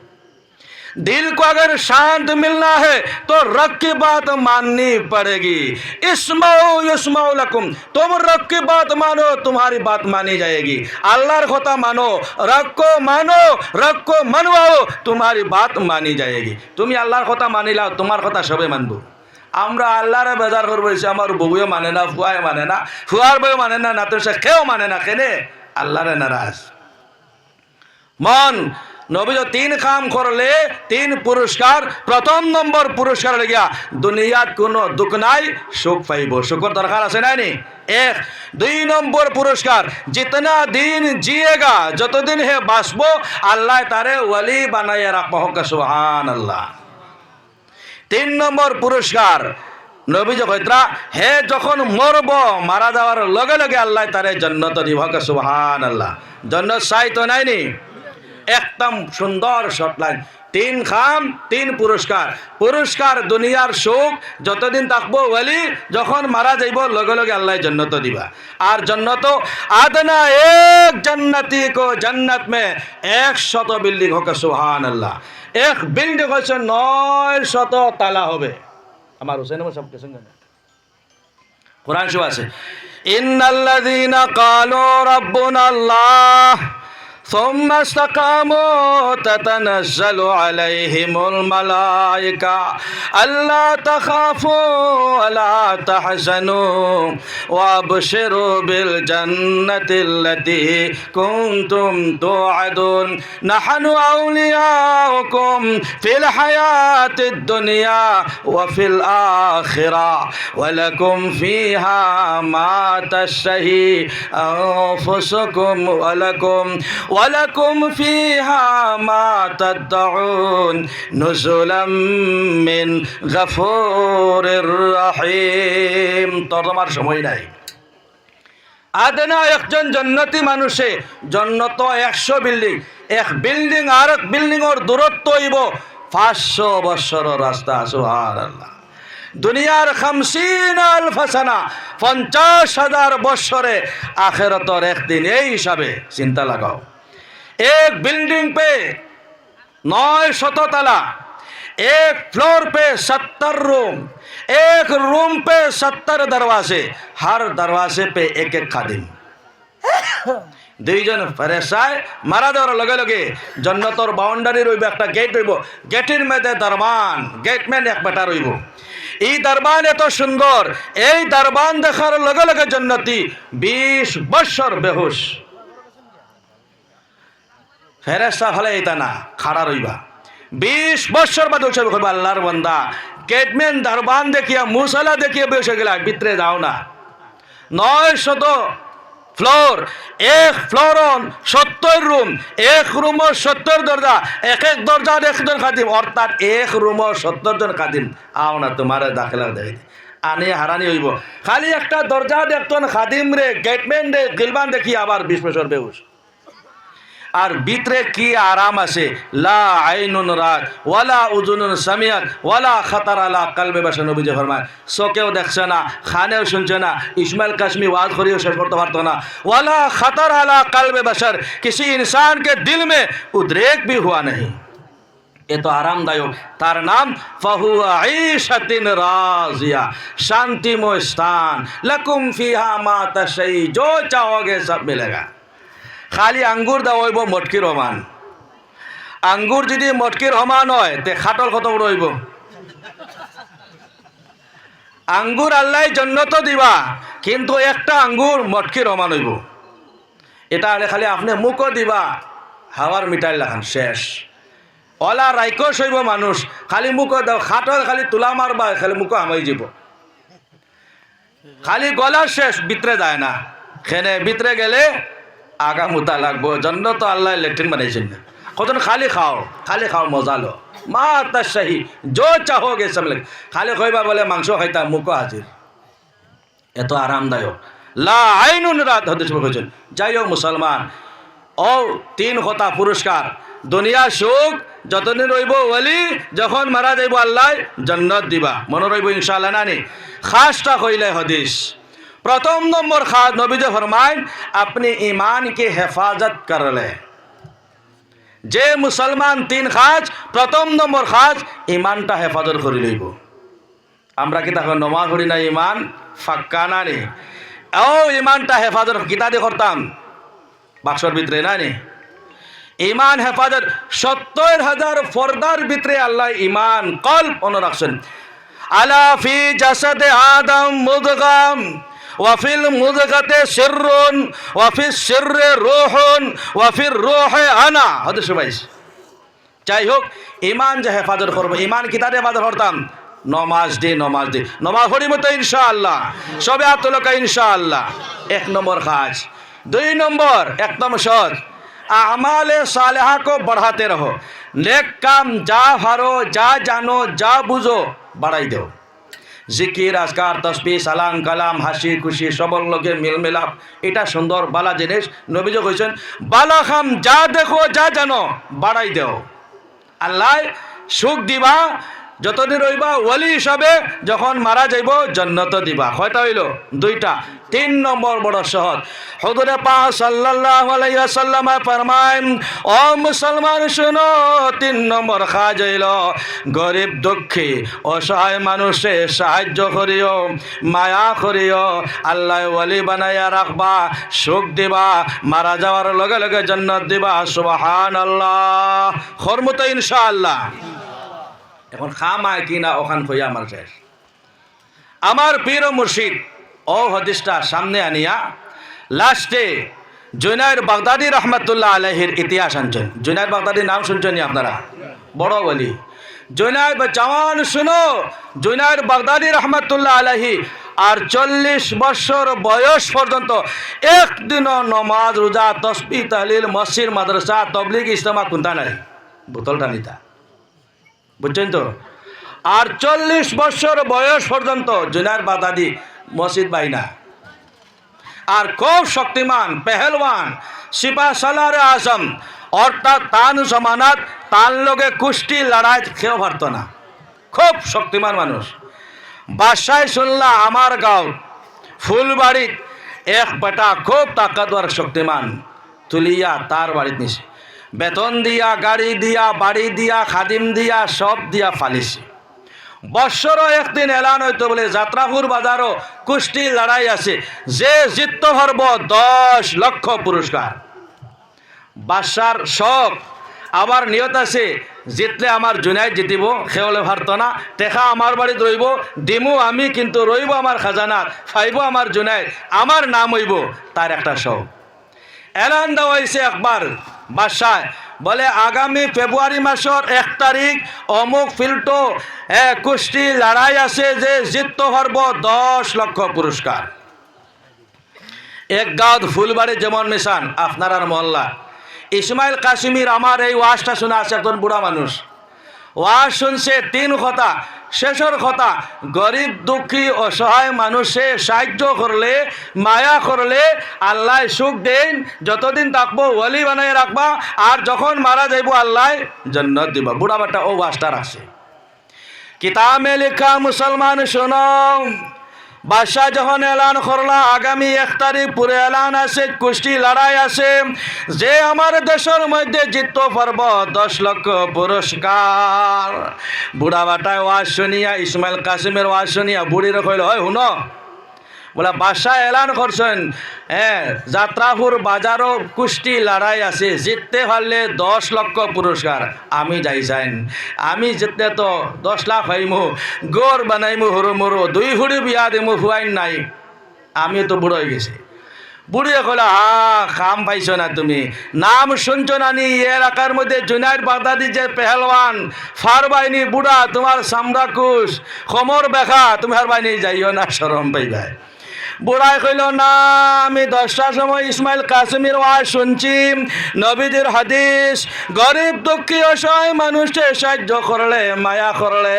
दिल को अगर शांत मिलना है तो रब की बात माननी पड़ेगी। इस्माउ लकुम, तुम रब की बात मानो, तुम्हारी बात मानी जाएगी। अल्लाहर खोता मानो, रब को मनवाओ, तुम्हारी बात मानी जाएगी। तुम्हें अल्लाहर खोता मानी लाओ, तुम्हार खोता सबे मानबो। আমরা আল্লাহরে বেজার করবো, আমার বউও মানে না, ফুয়ায় মানে না, ফুয়ার বউ মানে না, নাতের সে কেউ মানে না। কেনে আল্লাহরে নারাজ মন। নবী 3 কাম করলে 3 পুরস্কার। প্রথম নম্বর পুরস্কার হয়ে গিয়া দুনিয়াত কোনো দুঃখ নাই, সুখ পাইব। সুখর দরকার আছে না নি? 1। 2 নম্বর পুরস্কার, जितना दिन जिएगा, যতদিন হে বাঁচবো, আল্লাহ তারে ওয়ালি বানাইয়া রাখবো। হোক সুবহান আল্লাহ। তিন নম্বর পুরস্কার নবীজি কইতরা হে যখন মরব মারা যাওয়ার লগে লগে আল্লাহ তারে জান্নাত দিব। সুবহানাল্লাহ। জান্নাত চাই তো নাইনি, একদম সুন্দর শর্ট লাইন। তিন খাম তিন পুরস্কার। পুরস্কার দুনিয়ার সুখ যতদিন থাকবো ওয়ালি, যখন মারা যাইব লগে লগে আল্লাহ জান্নাত দিবা। আর জান্নাত আদনা এক জান্নাতি কো জান্নাত মে 100 বিল্ডিং হোক। সুবহানাল্লাহ। এক বিল্ডিং হচ্ছে 900 তালা হবে। আমার হুসেন সব কিছু কোরআন শো আছে, ইন্নাল্লাযীনা ক্বালু রাব্বুনাল্লাহ ثم استقاموا تتنزل عليهم الملائكة ألا تخافوا ولا تحزنوا وابشروا بالجنة التي كنتم توعدون نحن أولياؤكم في الحياة الدنيا وفي الآخرة ولكم فيها ما تشتهي أنفسكم ولكم فيها ما تدعون نزلا من غفور رحيم। তরজমার সময় নাই। আদনা একজন জান্নাতি মানুষে জান্নাত 100 বিল্ডিং, এক বিল্ডিং আর এক বিল্ডিংয়ের দূরত্ব হইব 500 বছরের রাস্তা। সুবহানাল্লাহ। দুনিয়ার 50,000 সানা 50,000 বছরে আখিরাতের একদিন। এই হিসাবে চিন্তা লাগাও, एक बिल्डिंग पे 900 तला, एक फ्लोर पे 70 रूम, एक रूम पे 70 दरवाजे, हर दरवाजे पे एक एक खादिम। দুইজন ফেরেশতায় মারা দেওয়ার লগে লগে জান্নাতের বাউন্ডারি রইব, একটা গেট রইব, গেটের মধ্যে দরবান, গেটম্যান এক বেটা রইব। এই দরবান এত সুন্দর, এই দরবান দেখার লগে লগে জান্নাতি 20 বছর বেহুশ। ফেরেশতা ফলে এটা না, খাড়া রইবা 20 বছর বাদে উঠে কইবা আল্লাহর বান্দা গেটম্যান দরবান দেখিয়া মুসালা দেখিয়া বসে গেলা, ভিতরে যাও না। 900 ফ্লোর, এক ফ্লোর 70 রুম, এক রুম 70 দরজা, এক এক দরজার একজন খাদিম, অর্থাৎ এক রুম 70 জন খাদিম। আও না তোমার দাখিলা দেয় আনে হারানি হইব। খালি একটা দরজা একজন খাদিম রে, গেটম্যান রে গিলবান দেখি আবার 20 বছর বেহুশ। আর ভিতরে কি আরাম আছে, লা আইনুন রাত ওয়ালা উজুনুন সামিয়াত ওয়ালা খাতার আলা কলবে বাশার। নবীজি ফরমায় চোখেও দেখছে না, খানেও শুনছে না, ইসমাইল কাশ্মী ওয়াজ করিও শেষ করতে পারতো না। ওয়ালা খাতার আলা কলবে বাশার, किसी इंसान के दिल में उद्रेक भी हुआ नहीं। ये तो आरामदायक, तार नाम फहुआ ईशतिन राजिया, शांतिमय स्थान। लकुम फीहा मा तशई, जो चाहोगे सब मिलेगा। খালি আঙ্গুর দেওয়া হইব মটকির সমান। আঙ্গুর যদি মটকির সমান হয় তে খাটল কত বড় হইব। আঙ্গুর আল্লাহ জান্নাত দিবা, কিন্তু একটা আঙ্গুর মটকির সমান হইব। এটা হলে খালি আপনি মুখও দিবা, হাওয়ার মিঠাই লাগান শেষ। অলা রাইকস হইব মানুষ, খালি মুখও দাও, খাটল খালি তুলা মারবা, খালি মুখও আমাই যাব, খালি গলা শেষ, ভিতরে যায় না। খেনে ভিতরে গেলে আগা মুতা লাগবো। জন্য তো আল্লাহ লেট্রিন বানাইছেন না। কতন খালি খাও মজা লো, মা তার শাহী যো চাহোগে সব লাগে। খালি কইবা বলে মাংস খাইতা, মুখো হাজির। এত আরামদায়ক, লা আইনুন রাত হাদিস বলেছেন। যাই হোক মুসলমান, ও 3 কথা পুরস্কার। দুনিয়া সুখ যতদিন রইব ওলি, যখন মারা যাইব আল্লাহ জান্নাত দিবা। মনে রইব ইনশাআল্লাহ। নানি খাসটা কইলে হাদিস। प्रथम नंबर खास नबीजे फरमाएं अपने ईमान की हेफाजत कर ले। जे मुसलमान 3 खास, प्रथम नंबर खास ईमानटा हेफाजत कर लইব। আমরা কি তখন নমাজ পড়ি না, ইমান ফাক্কা না নি? ও ইমানটা হেফাজত কিতা দিয়ে করতাম বাক্সর ভিতরে না নি? ইমান হেফাজত 70,000 ফরদার ভিতরে আল্লাহ ইমান কলব অন রাখছেন। আলা ফি জাসাদে আদম মুদগাম ওয়াফিল মুদগাতে সিররুন ওয়াফিস সিররে রূহুন ওয়াফির রূহে আনা। হাদিস ভাইস। যাই হোক, ইমান যে হেফাজত করবো, ইমান কিতারে হেফাজত করতাম নমাজ দি নমাজ পড়িব তো ইনশাআল্লাহ, সবে আত্মলকা ইনশাআল্লাহ। 1 নম্বর কাজ। 2 নম্বর একদম সহজ, আমালে सालेहा को बढ़ाते रहो। नेक काम जा हारो, जा जानो, जा बुझो, বাড়াই দেও। জিকির আজকার তসবিহ সালাম কালাম হাসি খুশি সবল লোকে মিল মিলাপ এটা সুন্দর বালা জিনিস। নবীজি কইছেন বালা খাম যা দেখো যা জানো বাড়াই দেও। আল্লাহ সুখ দিবা যতদিন রইবা ওয়ালি হিসাবে, যখন মারা যাইব জান্নাত দিবা। কয়টা হইল? দুইটা। 3 নম্বর বড় সহজ। হুজুরে পাক সাল্লাল্লাহু আলাইহি ওয়াসাল্লাম ফরমায়েন ও মুসলমান শুনো, 3 নম্বর কাজ হইল গরিব দুঃখী অসহায় মানুষে সাহায্য করিও, মায়া করিও, আল্লাহ ওয়ালি বানাইয়া রাখবা, সুখ দিবা, মারা যাওয়ার লগে লগে জান্নাত দিবা। সুবহানাল্লাহ। খরমত ইনশাআল্লাহ। এখন খামায় কিনা ওখান কইয়া আমার শেষ। আমার পীর ও মুর্শিদ ও হাদিসটা সামনে আনিয়া লাস্টে জুনায়েদ বাগদাদি রহমাতুল্লাহ আলাইহির ইতিহাস আনছেন। জুনায়েদ বাগদাদির নাম শুনছেন আপনারা? বড় ওলি জুনায়েদ। জওয়ান শুনো, জুনায়েদ বাগদাদি রহমাতুল্লাহ আলাইহি আর 40 বছর বয়স পর্যন্ত একদিনও নমাজ রোজা তসবিহ তাহলিল মসজিদ মাদ্রাসা তবলিগ ইজতেমা কোনটা নাই, বোতলটা নিতা, বুঝছেন তো? আর 40 বছর বয়স পর্যন্ত জুনায়েদ বাগদাদি মসজিদ বাইনা। আর খুব শক্তিমান পেহেলওয়ান সিপাহ সালারে আজম, অর্থাৎ তান জমানাত তার লগে কুস্তি লড়াই খেয়েও পারত না। খুব শক্তিমান মানুষ। বাসায় শুনলা আমার গাঁও ফুলবাড়িত এক বেটা খুব তাকাতওয়ার শক্তিমান তুলিয়া তার বাড়িতে নিছে, বেতন দিয়া গাড়ি দিয়া বাড়ি দিয়া খাদিম দিয়া সব দিয়া ফালিছে। বৎসরও একদিন এলান হইতো বলে যাত্রাপুর বাজারও কুস্তি লড়াই আছে, যে জিততে পারব 10 লক্ষ পুরস্কার। বাদশার শখ, আবার নিয়ত আছে জিতলে আমার জুনায়েদ জিতিব, খেওলে পারত না, টেকা আমার বাড়িতে রইব, দিমু আমি, কিন্তু রইব আমার খাজানাত, ফাইব আমার জুনায়েদ, আমার নাম হইব, তার একটা শখ। এলান দেওয়া হয়েছে একবার বাদশায়, বলে আগামী ফেব্রুয়ারি মাসের 1 তারিখ অমুক ফিল্টো কুস্তি লড়াই আছে, যে জিততে পারব 10 লক্ষ পুরস্কার। এক গাঁত ফুলবাড়ি যেমন মিশান আপনার আর মহল্লা। ইসমাইল কাসিমির আমার এই ওয়াজটা শোনা আছে, একজন বুড়া মানুষ ওয়াজ শুনছে 3 কথা। শেষের কথা, গরিব দুঃখী অসহায় মানুষে সাহায্য করলে মায়া করলে আল্লাহ সুখ দেন, যতদিন থাকবো ওয়ালি বানাই রাখবা, আর যখন মারা যাইব আল্লাহ জান্নাত দিবা। বুড়া বাটা ও ওয়াজটা আছে কিতাবে লেখা। মুসলমান শোনো, বাদশাহ যখন এলান করলা আগামী 1 তারিখ পুরে এলান আছে, কুস্তি লড়াই আছে, যে আমার দেশের মধ্যে জিততে পারব 10 লক্ষ পুরস্কার। বুড়া বাটায় ওয়াজ শুনিয়া, ইসমাইল কাসিমের ওয়াজ শুনিয়া বুড়ির কইল, হয় হুনো, বলে বাদশাহ এলান করছেন যাত্রাপুর বাজারও কুস্তি লড়াই আছে, জিততে পারলে 10 লক্ষ পুরস্কার। আমি যাই চাইন, আমি জিতলে তো 10 লাখ হইমু, গড় বানাইমু হরু মরু, 2 হুড়ি বিয়া দিমু, হুয়াইন নাই, আমি তো বুড়ো হয়ে গেছি। বুড়িয়ে কইল, খাম পাইছো না তুমি, নাম শুনছো না নি? এলাকার মধ্যে জুনায়েদ বাগদাদি যে পেহেলওয়ান ফারবাইনি বুড়া, তোমার সামরা কুশ খমর বেখা, তুমি হারবাইনি যাইও না, শরম পাইবা। বুড়াই কইল, না, আমি 10টার সময় ইসমাইল কাসিমের ওয়াজ শুনছি, নবীদের হাদিস, গরিব দুঃখী অসহায় মানুষকে সাহায্য করলে মায়া করলে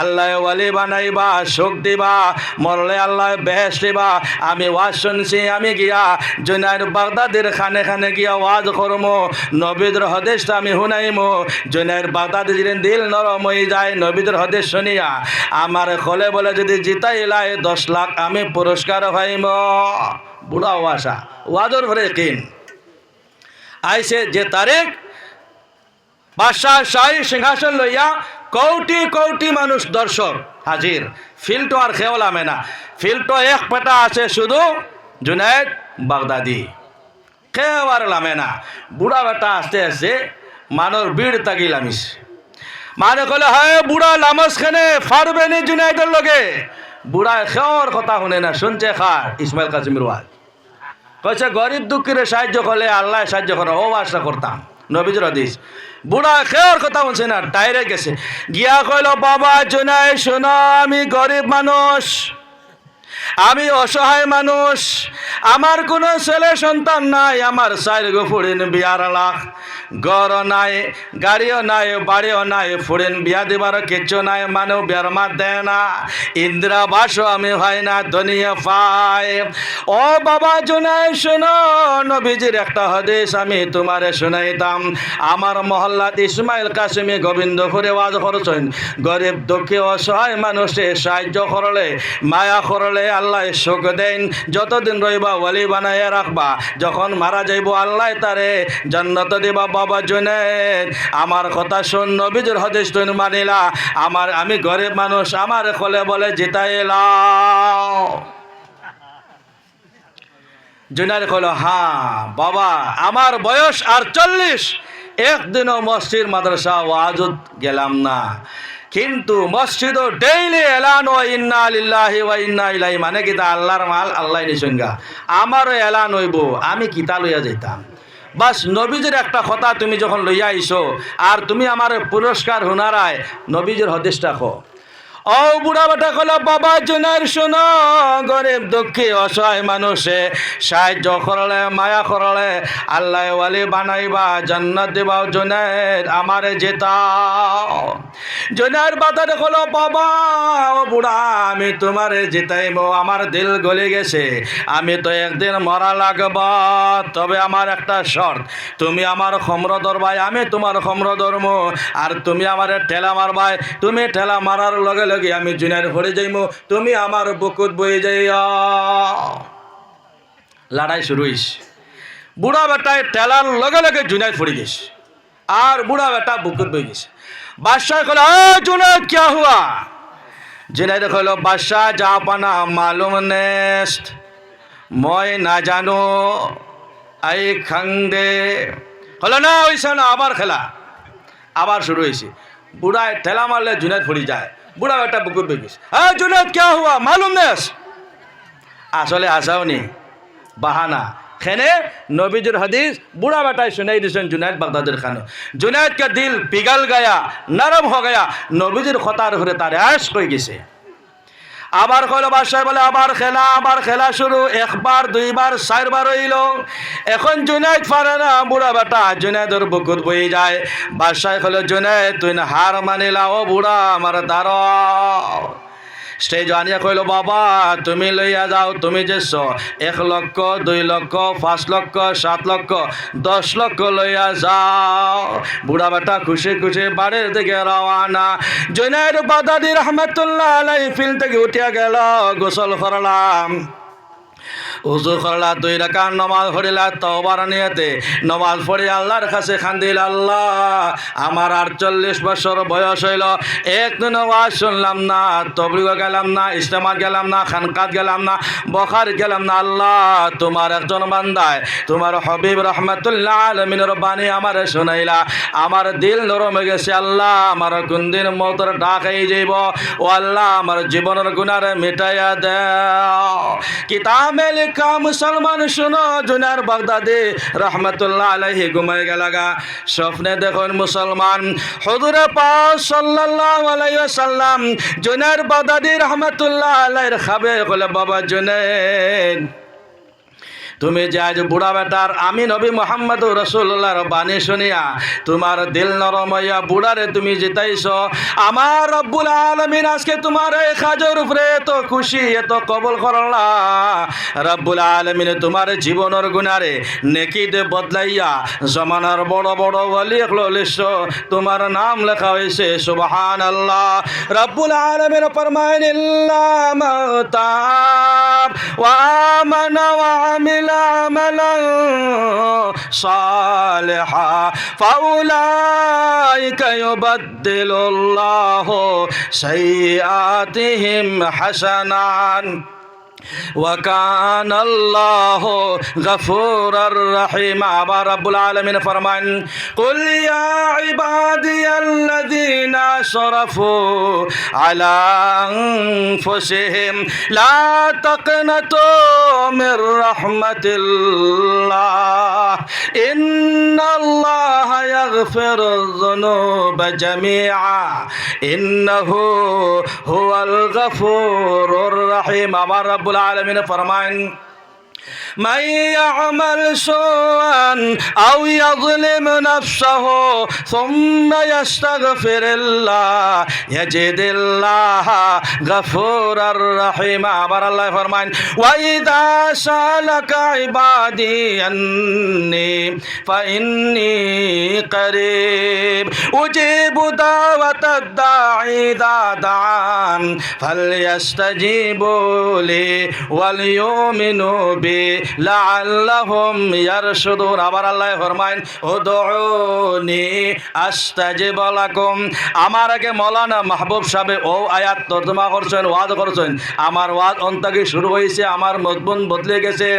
আল্লাহ ওয়ালি বানাইবা, সুখ দিবা, মরলে আল্লাহ বেহেশত দিবা। আমি ওয়াজ শুনছি, আমি গিয়া জুনায়েদ বাগদাদির খানে খানে গিয়া ওয়াজ করমু, নবীদের হাদিসটা আমি শুনাইমু। জুনায়েদ বাগদাদি যেদিন দিল নরম হয়ে যায় নবীদের হাদিস শুনিয়া, আমার খলে বলে যদি জিতাইলাই 10 লাখ আমি পুরস্কার পাইম। বুড়া ওয়াসা ওয়াজর ঘরে কিন আইসে যে তারিখ বাদশাহ শাহী সিংহাসন লইয়া কোটি কোটি মানুষ দর্শক হাজির। ফিল্টো আর খেওলামে না, ফিল্টো এক পেটা আছে শুধু জুনায়েদ বাগদাদি, কেউ আর লামে না। বুড়া বেটা আস্তে আস্তে মানর ভিড় তাকি লামিস, মানে কলে হয় বুড়া লামস খানে ফারবে নি জুনায়েদের লগে। বুড়া খেওর কথা শুনে না, শুনছে খার ইসমাইল কাসিমের ওয়াজ, কইছে গরিব দুঃখীর সাহায্য করলে আল্লাহ সাহায্য করে, ও আশা করতাম নবীজির হাদিস। বুড়া খেওর কথা শুনছে না, ডাইরেক্ট গেছে গিয়া কইল, বাবা জুনায়েদ শোনো, আমি গরিব মানুষ, আমি অসহায় মানুষ, আমার কোনো ছেলে সন্তান নাই, আমার চার গো ফুরিন বিয়ার লাখ, ঘর নাই, গাড়িও নাই, বাড়িও নাই, ফুরিন বিয়া দিবার কিচ্ছু নাই, মানুষ বিয়ার মাত দেয় না, ইন্দিরাবাসও আমি হয় না, দুনিয়া পাই। ও বাবা জুনাই শোনো, নবীজির একটা হাদিস আমি তোমারে শুনাইতাম। আমার মহল্লাত ইসমাইল কাসিমি গোবিন্দপুরে ওয়াজ করছেন, গরিব দুঃখী অসহায় মানুষে সাহায্য করলে, মায়া করলে আল্লাহ সুখ দেন, যতদিন রইবা ওয়ালি বানাইয়া রাখবা, যখন মারা যাইব আল্লাহ তারে জান্নাত দিবা। বাবা জুনেদ আমার কথা শুন, নবীজির হাদিস তুই মানিলা, আমি গরিব মানুষ, আমার কলে বলে জিতাইলাও। জুনাইদ কইল, হ্যাঁ বাবা, আমার বয়স আর 40, একদিনও মসজিদ মাদ্রাসা ওয়াজত গেলাম না, কিন্তু মসজিদ ডেইলি এলান ও ইন্না লিল্লাহি ওয়া ইন্না ইলাইহি, মানে কিতা আল্লাহর মাল আল্লাহ নিসঙ্গা, আমারও এলান হইব, আমি কিতা লইয়া যাইতাম। বাস নবীজির একটা কথা তুমি যখন লইয়া আইছো, আর তুমি আমার পুরস্কার হুনারায় নবীজির হাদিসটা কো। ও বুড়া বেটা কল, বাবা জুনাইদ শোনো, গরিব দুঃখী অসহায় মানুষে সাহায্য করলে, মায়া করলে আল্লাহ ওয়ালি বানাইবা, জান্নাত দিবাও। জুনাইদ আমারে জেতাও। জুনাইদ বাতারে কল, বাবা ও বুড়া, আমি তোমারে জিতাইব, আমার দিল গলে গেছে, আমি তো একদিন মরা লাগব, তবে আমার একটা শর্ত, তুমি আমার খমর ধরবাই, আমি তোমার খমর ধরব, আর তুমি আমার ঠেলা মারবাই, তুমি ঠেলা মারার লগে লগে আমি জুনাইদ পড়ে যাইমু, তুমি আমার বুকুত বয়ে যাইয়া। লড়াই শুরু হইস, বুড়া বেটায় ঠেলার লগে লগে জুনাইদ পড়ে গেছে, আর বুড়া বেটা বুকুত বয়ে গেছে। বাদশাহ কল, জুনাইদ ক্যা হুয়া? জুনাইদ কইল, বাদশাহ যা পানা মালুম নেস্ত, মই না জানো, আই খাংদে। হলো না, হইছে না, আবার খেলা, আবার শুরু হয়েছে। বুড়ায় ঠেলা মারলে জুনাইদ পড়ে যায়, বুড়া বেটা বুকুত বয়ে গেছে। জুনাইদ ক্যা হুয়া মালুম নেস? আসলে আসাওনি, বাহানা। খেনে নবীজির হাদিস বুড়া বেটায় শুনাই দিয়েছেন জুনাইদ বাগদাদের খানো। জুনাইদ কা দিল পিঘল গয়া, নরম হয়ে গয়া, নবীজির কথার ঘুরে তার আশ হয়ে গেছে। আবার কইল, বাদশাহ বলে আবার খেলা শুরু, একবার দুইবার চারবার হইল, এখন জুনাইদ পারে না, বুড়া বেটা জুনাইদের বুকুত বয়ে যায়। বাদশাহ কইল, জুনাইদ তুই না হার মানিলা, ও বুড়া আমার দাঁড়াও। স্টেজ আনিয়া কইল, বাবা তুমি লইয়া যাও, তুমি যেছ 1 লক্ষ 2 লক্ষ 5 লক্ষ 7 লক্ষ 10 লক্ষ লইয়া যাও। বুড়া বেটা খুশি খুশি বাড়ির দিকে রওয়ানা। জুনাইদ বাগদাদী রহমাতুল্লাহ আলাইহি ফিল থেকে উঠিয়া গেল, গোসল করলাম, উজু করলা, 2 রাকাত নামাজ পড়িলা, তওবার নিয়তে নামাজ পড়ি আল্লাহর কাছে খান্দিল, আল্লাহ আমার 48 বছর বয়স হইল, একদিন ওয়াজ শুনলাম না, তবলিগ গেলাম না, ইজতেমা গেলাম না, খানকাত গেলাম না, বখার গেলাম না, আল্লাহ তোমার একজন বান্দায় তোমার হাবিব রাহমাতুল্লাহ আলামিনের বাণী আমার শুনাইলা, আমার দিল নরম হয়ে গেছে, আল্লাহ আমার কোন দিন মওতের ডাক আই যাইব, ও আল্লাহ আমার জীবনের গুনাহ মিটাইয়া দাও। কিতাবে লেখা মুসলমান শুনো, জুনাইদ বাগদাদী রহমাতুল্লাহ আলাইহি ঘুমায় গেলাগা, স্বপ্নে দেখুন মুসলমান হুজুরে পাক সাল্লাল্লাহু আলাইহি ওয়াসাল্লাম জুনাইদ বাগদাদী রহমাতুল্লাহ আলাইহির খাবে, বলে বাবা জুনাইদ তুমি যে আজ বুড়া বেটার আমি নবী মুহাম্মদ রাসূলুল্লাহর বাণী শুনিয়া তোমার দিল নরম হইয়া বুড়ারে তুমি জিতাইছ, আমার রব্বুল আলামিন আজকে তোমার এই কাজের উপরে এত খুশি, এত কবুল করলা। রব্বুল আলামিন তোমার জীবনের গুনারে নেকি দে বদলাইয়া জমানার বড় বড় ওলি লিস্ট তোমার নাম লেখা হয়েছে, সুবহানাল্লাহ। রব্বুল আলামিন ফরমায়েন, ইল্লা মাতাব ওয়া আমানা ওয়া আমিলা عملا صالحا فأولئك يبدل الله سيئاتهم حسنات وكان الله غفورا رحيما। আবার রব্বুল আলামিন ফরমান, قل يا عبادي الذين اسرفوا على انفسهم لا تقنطوا من رحمة الله إن الله يغفر الذنوب جميعا إنه هو الغفور الرحيم। আবার রব্বুল আলামিন ফরমান من يعمل سوءا أو يظلم نفسه ثم يستغفر الله يجد الله غفورا رحيما আবার আল্লাহ ফরমান وإذا سألك عبادي أني فإني قريب أجيب دعوة الداعي إذا دعان فليستجيبوا لي وليؤمنوا بي লাআল্লাহুম ইয়ারশুদুন আবার আল্লাহ ফরমায় উদউনি আস্তাজিব লাকুম আমার আগে মাওলানা মাহবুব সাহেব ও আয়াত তরজমা করছেন ওয়াজ করছেন আমার ওয়াজ অন্তকে শুরু হয়েছে আমার মজবুন বদলে গেছে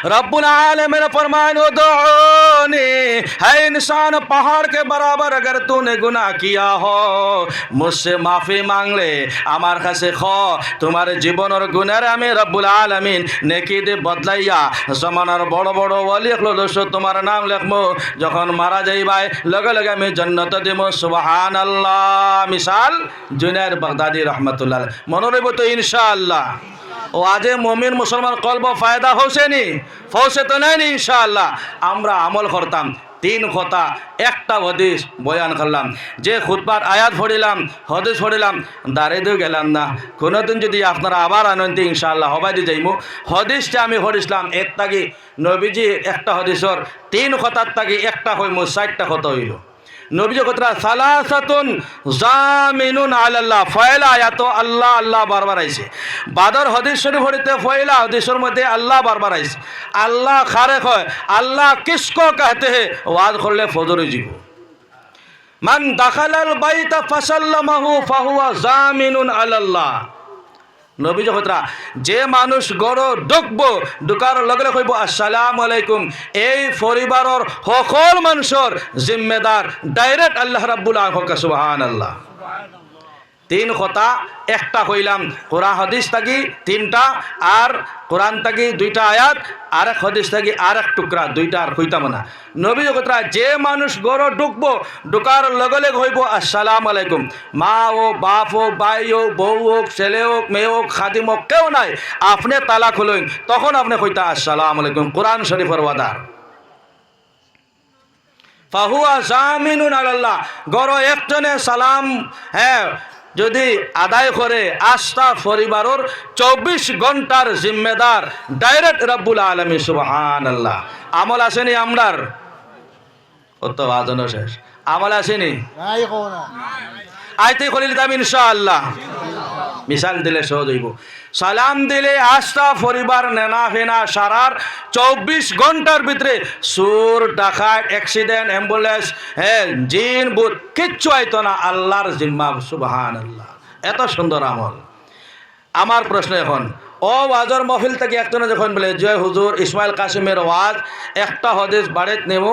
रब्बुल आलमीन फरमान उदउनी है इंसान पहाड़ के बराबर अगर तूने गुनाह किया हो मुझसे माफ़ी मांग ले আমার কাছে খ তোমার জীবনের গুনাহ আমি রব্বুল আলামিন নেকি দে বদলাইয়া জমানার বড় বড় ওলি ললস তোমার নাম লিখমু যখন মারা যাইবাই লগে লগে আমি জান্নাত দেব সুবহানাল্লাহ মিসাল জুনায়েদ বাগদাদি রাহমাতুল্লাহ মনে রইব তো ইনশাআল্লাহ ও আজে মুমিন মুসলমান কলব ফায়দা হোসেনি ফৌসে তো নাই ইনশাআল্লাহ আমরা আমল করতাম তিন কথা একটা হদিস বয়ান করলাম যে খুতবার আয়াত পড়িলাম হদিস পড়িলাম দাঁড়িয়ে গেলাম না কোনোদিন যদি আপনারা আবার আনন্দ ইনশাআল্লাহ হবাই দিয়ে যাইমু হদিসটা আমি পড়িছিলাম এর তাকি নবীজি একটা হদিসর তিন কথার তাকি একটা হইমু 60টা কথা হইল নবীজি কথা সালাসাতুন জামিনুন আলাল্লাহ ফয়লা আয়াত আল্লাহ আল্লাহ বারবার আইছে বাদর হাদিস শরীফ হইতে ফয়লা হাদিসের মধ্যে আল্লাহ বারবার আইছে আল্লাহ খারে কয় আল্লাহ কিসকো कहते हैं ওয়াজ করলে ফজরে জীব মান দাখালাল বাইতা ফাসাল্লামাহু ফাহুয়া জামিনুন আলাল্লাহ নবীজি কথা যে মানুষ গড় ঢুকবো ঢুকার লগে লগে কইব আসসালামু আলাইকুম এই পরিবারের সকল মানুষের জিম্মেদার ডাইরেক্ট আল্লাহ রাব্বুল আলামিন সুবহানাল্লাহ তিন কথা একটা কইলাম কোরআন হাদিস থাকি তিনটা আর কোরআন থাকি দুইটা আয়াত আর এক হাদিস থাকি আর এক টুকরা দুইটা আর কইতাম না নবী কথা যে মানুষ গড় ঢুকবো ঢুকার লগে লগে হইব আসসালামু আলাইকুম মা ও বাপ ও ভাই ও বউ হোক ছেলে হোক মেয়ে হোক খাদিম হোক কেউ নাই আপনি তালা খুলেন তখন আপনি কইতা আসসালামু আলাইকুম কোরআন শরীফের ওয়াদার ফাহুয়া জামিনুন আলাল্লাহ গড় একজনে সালাম হ্যাঁ যদি আদায় করে আস্থা পরিবারের 24 ঘন্টার জিম্মেদার ডাইরেক্ট রব্বুল আলামিন সুবহানাল্লাহ আমল আসেনি আমরার কত আজানো শেষ আমল আসেনি নাই কোনা আইতে করিল দাম ইনশাআল্লাহ মিসাল দিলে সহজ হইব সালাম দিলে আস্থা পরিবার নেনা ফেনা সারার 24 ঘন্টার ভিতরে সুর ডাকাত অ্যাক্সিডেন্ট অ্যাম্বুলেন্স হ্যাঁ জিন ভূত কিচ্ছু আইতো না আল্লাহর জিম্মা সুবহানাল্লাহ এত সুন্দর আমল আমার প্রশ্ন এখন ও ওয়াজর মহফিল থেকে একজনে যখন বলে জয় হুজুর ইসমাইল কাসিমের ওয়াজ একটা হদিস বাড়িত নেব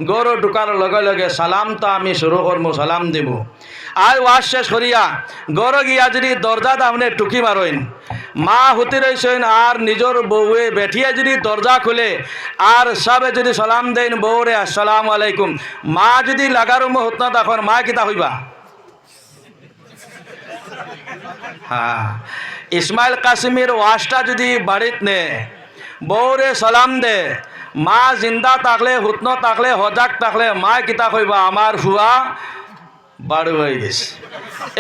গরু ঢুকার লগে লগে সালাম তো আমি শুরু করবো সালাম দেব আর ওয়াজ শেষ করিয়া গরু গিয়া যদি দরজা দামনে টুকি মারইন মা হুতি রইছেন আর নিজের বউয়ে বেঠিয়া যদি দরজা খুলে আর সবে যদি সালাম দেন বউরে আসসালামু আলাইকুম মা যদি লাগার হত না তখন মা কিতা হইবা হ্যাঁ ইসমাইল কাসিমের ওয়াজটা যদি বাড়িত নে বউরে সালাম দে মা জিন্দা থাকলে হুতন থাকলে হজাক থাকলে মা কিতা কইবা আমার ফুয়া বাড়ু হয়ে গেছে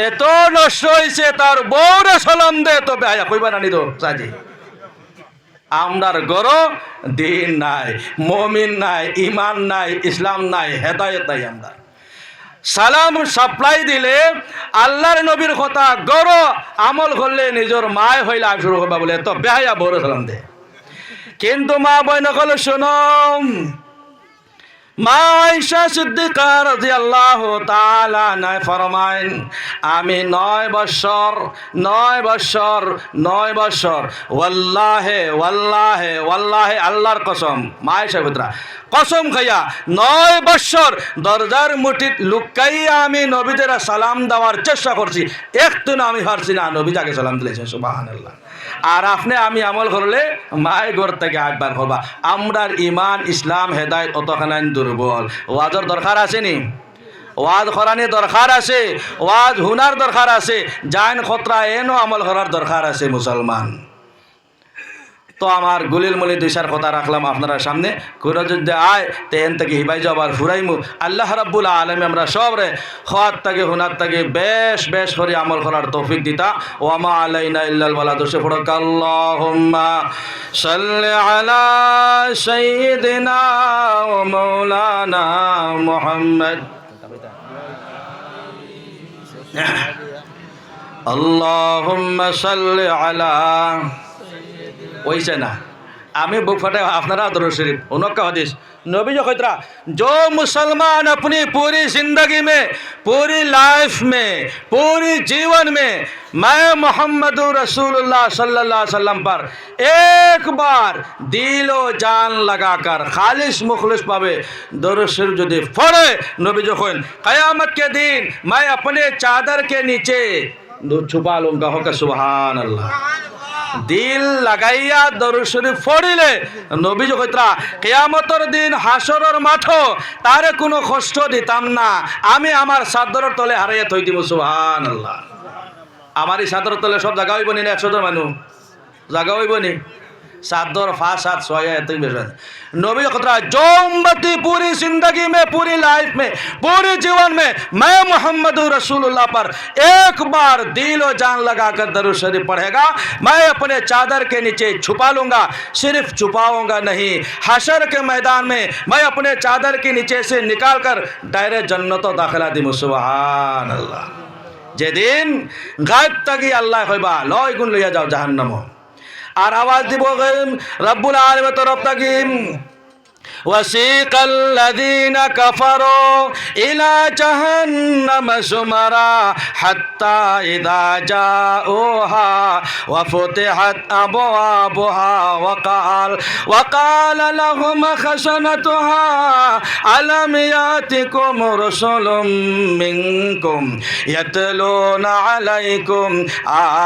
এত নষ্ট হয়েছে তার বউরে সালাম দে তো বেহায়া কইবা নানি তো সাজি আমরার গরো দিন নাই মুমিন নাই ইমান নাই ইসলাম নাই হেদায়েত নাই আমরা সালাম সাপ্লাই দিলে আল্লাহর নবীর কথা গরো আমল করলে নিজের মায় হইলে আমি শুরু করবা বলে তো বেহায়া বড় সালাম দে কিন্তু মা বইন কল শুনম মা আয়েশা সিদ্দিকা রাদিয়াল্লাহু তাআলা আনহা ফরমায়েন আমি 9 বছর ওয়াল্লাহি ওয়াল্লাহি ওয়াল্লাহি আল্লাহর কসম মা আয়েশা পুত্রা কসম খাইয়া 9 বছর দরজার মুঠিত লুকাইয়া আমি নবীদের সালাম দেওয়ার চেষ্টা করছি একদিন আমি পারছি না নবী যাকে সালাম দিলেছেন সুবহানাল্লাহ আর আপনি আমি আমল করলে মায় ঘর থেকে একবার করবা আমরার ইমান ইসলাম হেদায়েত অতখানাই দুর্বল ওয়াজের দরকার আছে নি ওয়াজ করানি দরকার আছে ওয়াজ হুনার দরকার আছে জান খতরা এনো আমল করার দরকার আছে মুসলমান তো আমার গুলিল মলি দুইশার কথা রাখলাম আপনার সামনে কোনো যদি আয় তেন থেকে হিবাই যাবার ফুরাইমু আল্লাহ রাব্বুল আলামিন আমরা সব রে খাত থেকে হুনার থেকে বেশ বেশ করে আমল করার তৌফিক দিতা ওয়া মা আলাইনা ইল্লাল বালাগ দোষে পড়ক আল্লাহুম্মা সাল্লি আলা সাইয়্যিদিনা ওয়া মাওলানা মুহাম্মদ আল্লাহুম্মা সাল্লি আলা ওইছে না আমি बुक फटे अपना दरूद शरीफ उनका हदीस नबी जो खतरा जो मुसलमान अपनी पूरी ज़िंदगी में पूरी लाइफ में पूरी जीवन में मैं मोहम्मद रसूलुल्लाह सल्लल्लाहु अलैहि वसल्लम पर एक बार दिल व जान लगाकर खालिश मुखलिस पावे दरूद शरीफ जो पढ़े नबी जो खोन क़यामत के दिन मैं अपने चादर के नीचे छुपा लूँगा होगा सुभान अल्लाह दिल लगाइया दरूद शरीफ पढ़िले नबी जो कइतरा कियामतर दिन हाशरर माठो तारे कोनो कष्ट दिताम ना आमी आमार चादर तले हाराइया थई दिबो सुबहानाल्लाह आमारी चादर तले सब जागा हইব নি 100 জন মানুষ जागा हইব নি चादर 5 7 6 এতই বেশি नबी खतरा जो उम्मती पूरी जिंदगी में पूरी लाइफ में पूरे जीवन में मैं मोहम्मद रसूलुल्लाह पर एक बार दिल और जान लगाकर दरूद शरीफ पढ़ेगा मैं अपने चादर के नीचे छुपा लूँगा सिर्फ छुपाऊँगा नहीं हशर के मैदान में मैं अपने चादर के नीचे से निकाल कर डायरेक्ट जन्नत दाखिला दी सुभान अल्लाह जेदिन गायब तकी अल्लाह कइबा लय गुण लइया जाओ जहन्नम और आवाज দিব रब्बुल आलमीन तरफ तकी वसीक़ الذين كفروا إلى جهنم زمرا حتى إذا جاءوها وفتحت أبوابها وقال لهم خزنتها ألم يأتكم رسل منكم يتلون عليكم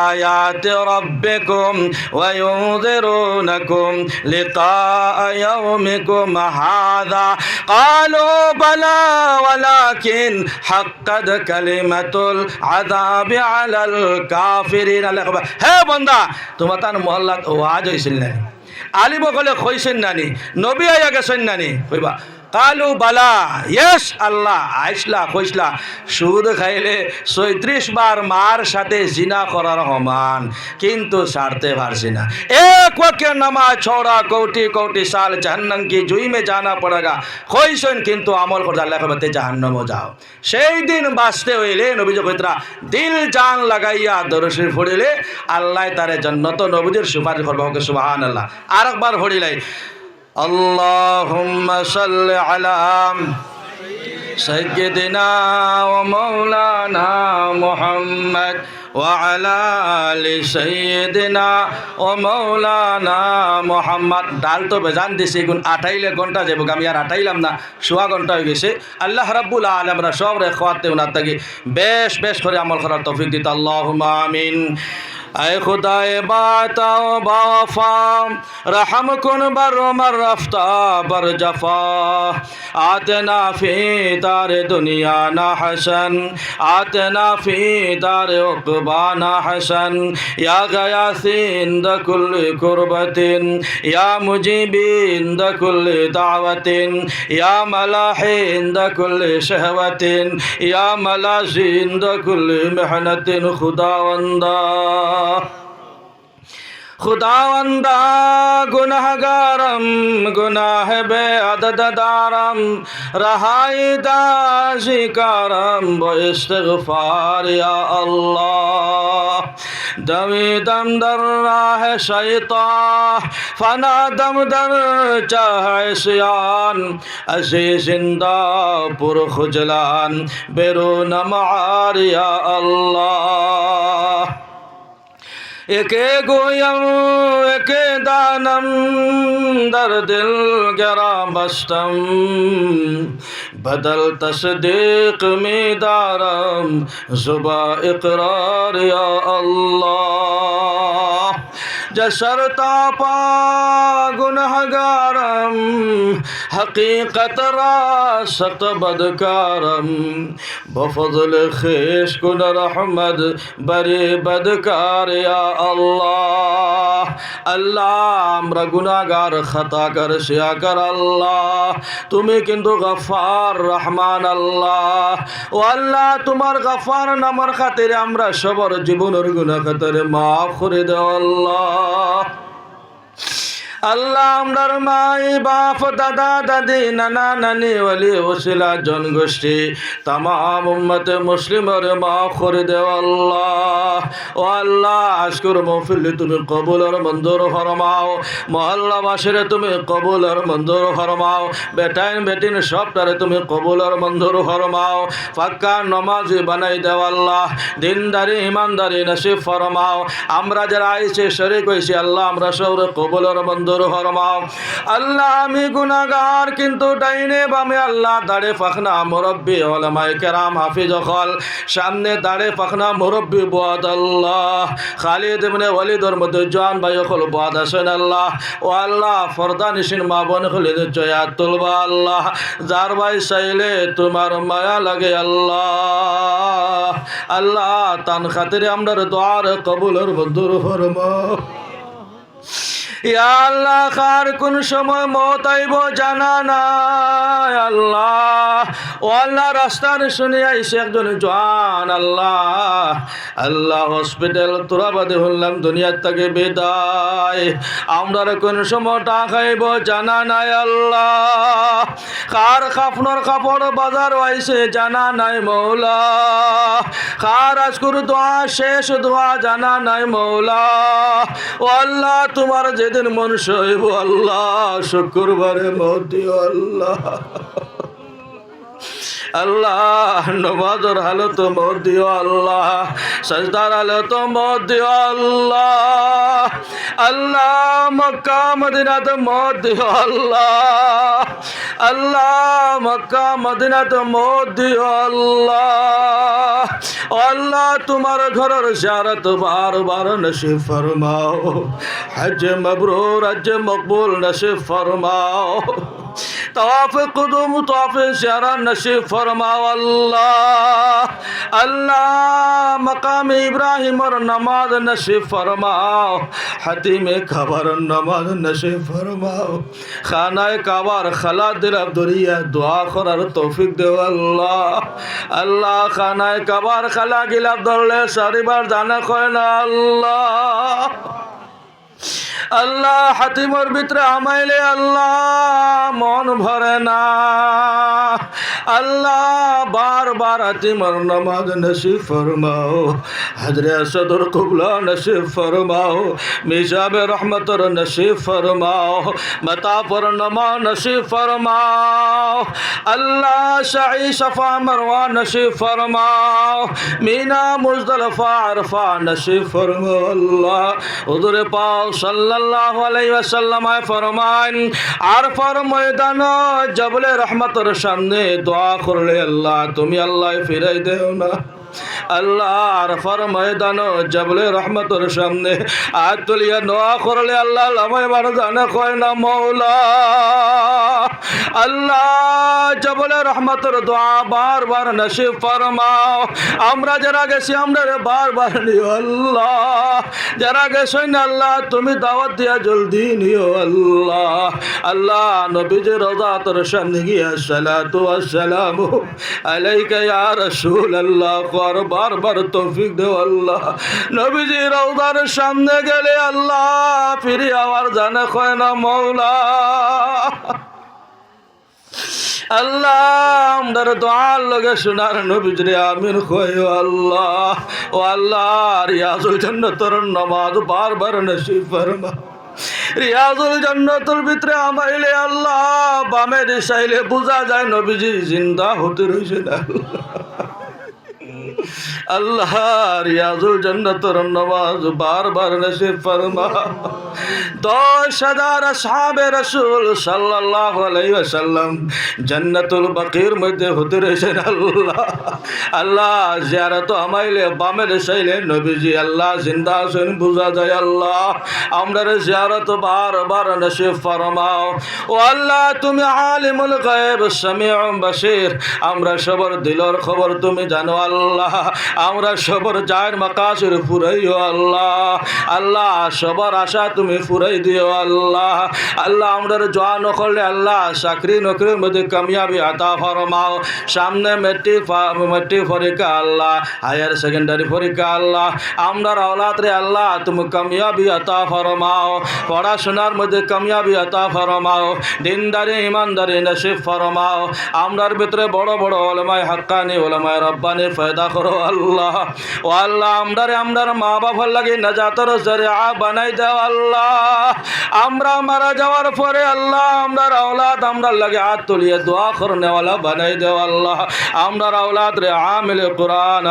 آيات ربكم وينذرونكم لقاء يومكم هذا قالوا بلى ولكن حقت كلمة العذاب على الكافرين হে বন্দা তোমার তার মহল্লাত ওয়াজ হইছিল না আলী বকলে কইছেন নানি নবী আয়া গেছেন নানি কইবা কালু বালা ইয়েস আল্লাহ আইসলা কইসলা সুদ খাইলে ৩৬ বার মার সাথে জিনা করার সমান কিন্তু ছাড়তে পারছি না এক ওয়াক্ত নামাজ छोड़ा कोटि कोटि साल जहन्नम की जुई में जाना पड़ेगा কইছেন কিন্তু আমল করতে আল্লাহ কইতে জাহান্নামে যাও সেই দিন বাঁচতে হইলে নবী কইতরা দিল জান লাগাইয়া দরুদ শরীফ পড়িলে আল্লাহ তারে জান্নাত নবীদের সুপারিশ করবে সুবহানাল্লাহ আরেকবার পড়িলাই اللهم صل على سيدنا ومولانا محمد وعلى آل سيدنا ومولانا محمد ডাল তো বেজান দিছি গুণ 28 ঘন্টা যাবো আমি আর 28 না 16 ঘন্টা হয়ে গেছে আল্লাহ রাব্বুল আলামিন আমরা সব রে খাওয়াতে উনার থেকে বেশ বেশ করে আমল করার তৌফিক দিত আল্লাহুম্মা আমিন اے خدائے باتا و بافا رحم کن بر مر رفتا بر جفا آتنا فی دار دنیا نا حسن آتنا فی دار عقبا نا حسن یا غیاثی عند کل قربت یا مجیبی عند کل دعوت یا ملاحی عند کل شہوت یا ملاذی عند کل محنت خداوندا खुदावंदा गुनाहगारम गुनाह बे अदद दारम रहाई दाशिकारम व इस्तिगफार या अल्लाह दमी दम दर राह शैतान फना दम दर चाहे सियान असी जिंदा पुर खुजलान बेरून मार या अल्लाह एके गोयम एके दानम दर दिल गरा बस्तम बदल तस्दीक में दारम जुबा इकरार या अल्लाह जसरता पा गुनहगारम हकीकत रासत बदकारम बफजल खेश कुन रहमत बरे बदकार या अल्लाह अल्लाह আমরা গুনাহগার খাতাকার শিয়াকার আল্লাহ তুমি কিন্তু গফফার রহমান আল্লাহ ও আল্লাহ তোমার গফফার নামের খাতিরে আমরা সবার জীবনের গুনাহ খাতিরে মাফ করে দাও আল্লাহ আল্লাহ আমরার মাই বাপ দাদা দাদি নানা নানি ওলি ওসিলা জনগোষ্ঠী তামাম উম্মতে মুসলিমের মাফ করে দেও আল্লাহ ও আল্লাহ আজকের মাহফিল তুমি কবুল আর মঞ্জুর ফরমাও মহল্লাবাসীরে তুমি কবুল আর মঞ্জুর ফরমাও বেটাইন বেটিন সবটারে তুমি কবুল আর মঞ্জুর ফরমাও পাক্কা নমাজি বানাই দেও আল্লাহ দিনদারি ইমানদারি নসিব ফরমাও আমরা যারা আইছে শরীক হইছি আল্লাহ আমরা সবরে কবুল আর মঞ্জুর ফরমাও আল্লাহ আমি গুনাহগার কিন্তু ডাইনে বামে আল্লাহ দাড়ে ফাখনা মুরব্বি উলামায়ে কেরাম হাফিজ হল সামনে দাড়ে ফাখনা মুরব্বি বুয়াদ আল্লাহ খালিদ ইবনে ওয়ালিদর মধ্যে জান ভাই হল বুয়াদ আছেন আল্লাহ ও আল্লাহ ফরদা নিশিন মা বোন খলিদ জয়াত তুলবা আল্লাহ যার ভাই চাইলে তোমার মায়া লাগে আল্লাহ আল্লাহ তান খাতিরে আমরার দোয়ার কবুলের মঞ্জুর ফরমাও ইয়া আল্লাহ কার কোন সময় মত আইব জানা নাই আল্লাহ ও আল্লাহ রাস্তার শুনে আইসে একজন জওয়ান আল্লাহ আল্লাহ হসপিটাল তোরাবাদে হলাম দুনিয়ার থেকে বিদায় আমরার কোন সময় টাকাইব জানা নাই আল্লাহ কার কাফনের কাপড় বাজার আইসে জানা নাই মৌলা কার আজকুর দোয়া শেষ দোয়া জানা নাই মৌলা ও আল্লাহ তোমার যেদিন মনুষ্য হইব আল্লাহ শুক্রবারে মত দিও আল্লাহ আল্লাহ নমাজের হালত মত দিও আল্লাহ সাজদার হালত মত দিও আল্লাহ আল্লাহ মক্কা মদিনাতে মত দিও আল্লাহ আল্লাহ মক্কা মদিনাতে মত দিও আল্লাহ আল্লাহ তোমার ঘরের জিয়ারত বার বার নসিব ফরমাও হজ মবরুর হজ মকবুল নসিব ফরমাও তওয়াফ কুদুম তওয়াফ জিয়ারত নসিব ফরমাও আল্লাহ আল্লাহ মাকাম ইব্রাহিমের নামাজ নসিব ফরমাও হাতিমে কাবার নামাজ নসিব ফরমাও খানায়ে কাবার খালা দিল আব্দুরিয়া দোয়া করার তৌফিক দেও আল্লাহ আল্লাহ খানায়ে কাবার খালা গিলা দরলে সারিবার জানা কয় না আল্লাহ আল্লাহ হাতিমর ভিতরে আমাইলে আল্লাহ মন ভরে না আল্লাহ বার বার হাতিমর নামাজ নসিব ফরমাও হজরে আসদর কুবলা নসিব ফরমাও মিজাবে রহমতর নসিব ফরমাও মতাফর নমা নসিব ফরমাও আল্লাহ শাহি শফা মরওয়া নসিব ফরমাও মিনা মুজদলফা আরফা নসিব ফরমাও আল্লাহ হুজুরে পাক সাল্লাল্লাহু আলাইহি ওয়াসাল্লাম ফরমান আরফার ময়দান জবলে রহমতের সামনে দোয়া করলে আল্লাহ তুমি আল্লাহ ফিরাই দেও না আল্লাহ আরফার ময়দান জবলে রহমতের সামনে আয়াত তুলিয়া দোয়া করলে আল্লাহ লামায় বার জানে কয় না মওলা আল্লাহ জবলে রহমতের দোয়া বার বার নসিব ফরমাও আমরা যারা গেছি আমরা বার বার নিও আল্লাহ যারা গেছেন না আল্লাহ তুমি দাওয়াত দিয়া জলদি নিও আল্লাহ আল্লাহ নবীজি রওজাতুর সামনে গিয়া সালাতু ওয়াসসালামু আলাইকা ইয়া রাসূলুল্লাহ কর বার বার তৌফিক দেও আল্লাহ নবীজি রওজার সামনে গেলে আল্লাহ ফিরে আবার জানে কয় না মওলা আল্লাহ আমদার দোয়ার লগে শোনার নবীজরে আমিন কয় আল্লাহ ও আল্লাহ রিয়াজুল জান্নাতের নামাজ বার বার নসিব ফরমা রিয়াজুল জান্নাতের ভিতরে আমাইলে আল্লাহ বামে দিশাইলে বুঝা যায় নবীজি জিন্দা হতে রইছে না আল্লাহ রিয়াজুল জান্নাতের নামাজ বারবার নসিব ফরমাও 10,000 আসহাবে রাসূল সাল্লাল্লাহু আলাইহি ওয়াসাল্লাম জান্নাতুল বাকির মধ্যে হতে রয়েছেন আল্লাহ আল্লাহ জিয়ারত আমাইলে বামের সাইলে নবীজি আল্লাহ জিন্দা আছেন বুঝা যায় আল্লাহ আমরা জিয়ারত বারবার নসিব ফরমাও ও আল্লাহ তুমি আলিমুল গায়ব সামিউম বাসির আমরা সবার দিলের খবর তুমি জানো আল্লাহ আমরা সবার জায়ের মাকাসির ফুরাইও আল্লাহ আল্লাহ সবার আশা তুমি ফুরাই দিও আল্লাহ আল্লাহ আমরা জোয়ান করলে আল্লাহ চাকরি নকরির মধ্যে কামিয়াবি আতা ফরমাও সামনে মেট্রিক পরীক্ষা আল্লাহ হায়ার সেকেন্ডারি পরীক্ষা আল্লাহ আমরার আওলাদ রে আল্লাহ তুমি কামিয়াবি আতা ফরমাও পড়াশোনার মধ্যে কামিয়াবি আতা ফরমাও দিনদারি ইমানদারি নসিব ফরমাও আমরার ভিতরে বড় বড় ওলামায়ে হাক্কানি ওলামায়ে রব্বানি পয়দা করো আল্লাহ ও আল্লাহ আমরার মা বাবার লাগে নাজাতের জরিয়া বানাই দাও আল্লাহ আমরা মারা যাওয়ার পরে আল্লাহ আমরার আওলাদ আমরার লাগে হাত তুলিয়ে দোয়া করনেওয়ালা বানাই দাও আল্লাহ আমরার আওলাদ রে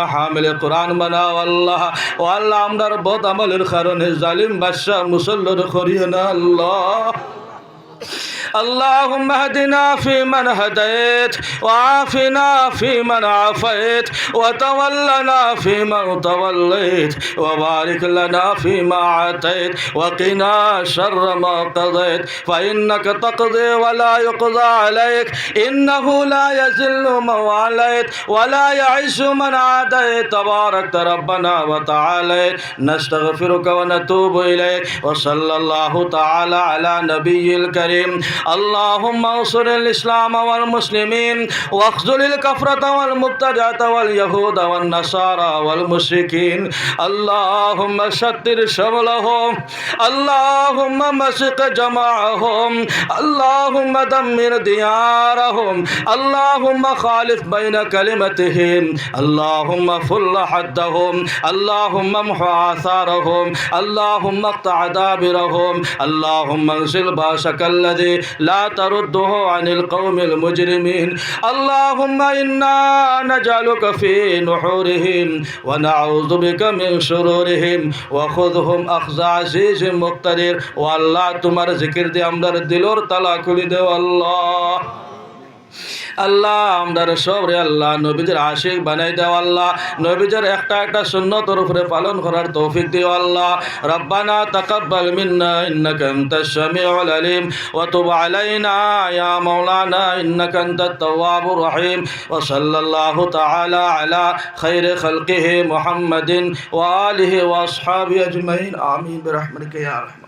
হামিলে কোরআন বানাও আল্লাহ ও আল্লাহ আমরার বদ আমলের কারণে জালিম বাদশা মুসল্লির করিও না আল্লাহ اللهم اهدنا فيمن هديت وعافنا فيمن عافيت وتولنا فيمن توليت وبارك لنا فيما أعطيت وقنا شر ما قضيت فإنك تقضي ولا يقضى عليك إنه لا يذل من واليت ولا يعز من عاديت تبارك ربنا وتعالى نستغفرك ونتوب إليك وصلى الله تعالى على نبي الكريم اللهم انصر الإسلام والمسلمين واخذل الكفرة والمبتدعة واليهود والنصارى والمشركين اللهم شتت شملهم اللهم مسق جماعهم اللهم دمر ديارهم اللهم خالف بين كلمتهم اللهم فل حدهم اللهم امحو آثارهم اللهم اقطع دابرهم اللهم انزل باسك الذي لا ترده عن القوم المجرمين اللهم إنا نجعلك في نحورهم ونعوذ بك من شرورهم وخذهم أخذ عزيز مقتدر والله تمہار ذکر دے امدر دلور تلا کھلی دے والله আল্লাহ আমরার সবরে আল্লাহ নবীদের আশিক বানাই দাও আল্লাহ নবীদের একটা সুন্নতের উপরে পালন করার তৌফিক দিও আল্লাহ রব্বানা তাকাব্বাল মিন্না ইন্নাকা আনতাশ সামিউল আলিম ওয়া তুব আলাইনা ইয়া মাওলানা ইন্নাকা আনতাত তাওয়াবুর রহিম ওয়া সাল্লাল্লাহু তাআলা আলা খায়রি খালকিহি মুহাম্মাদিন ওয়া আলিহি ওয়া আসহাবিহি আজমাইন আমিন বিরহমাতিকা ইয়া আরহাম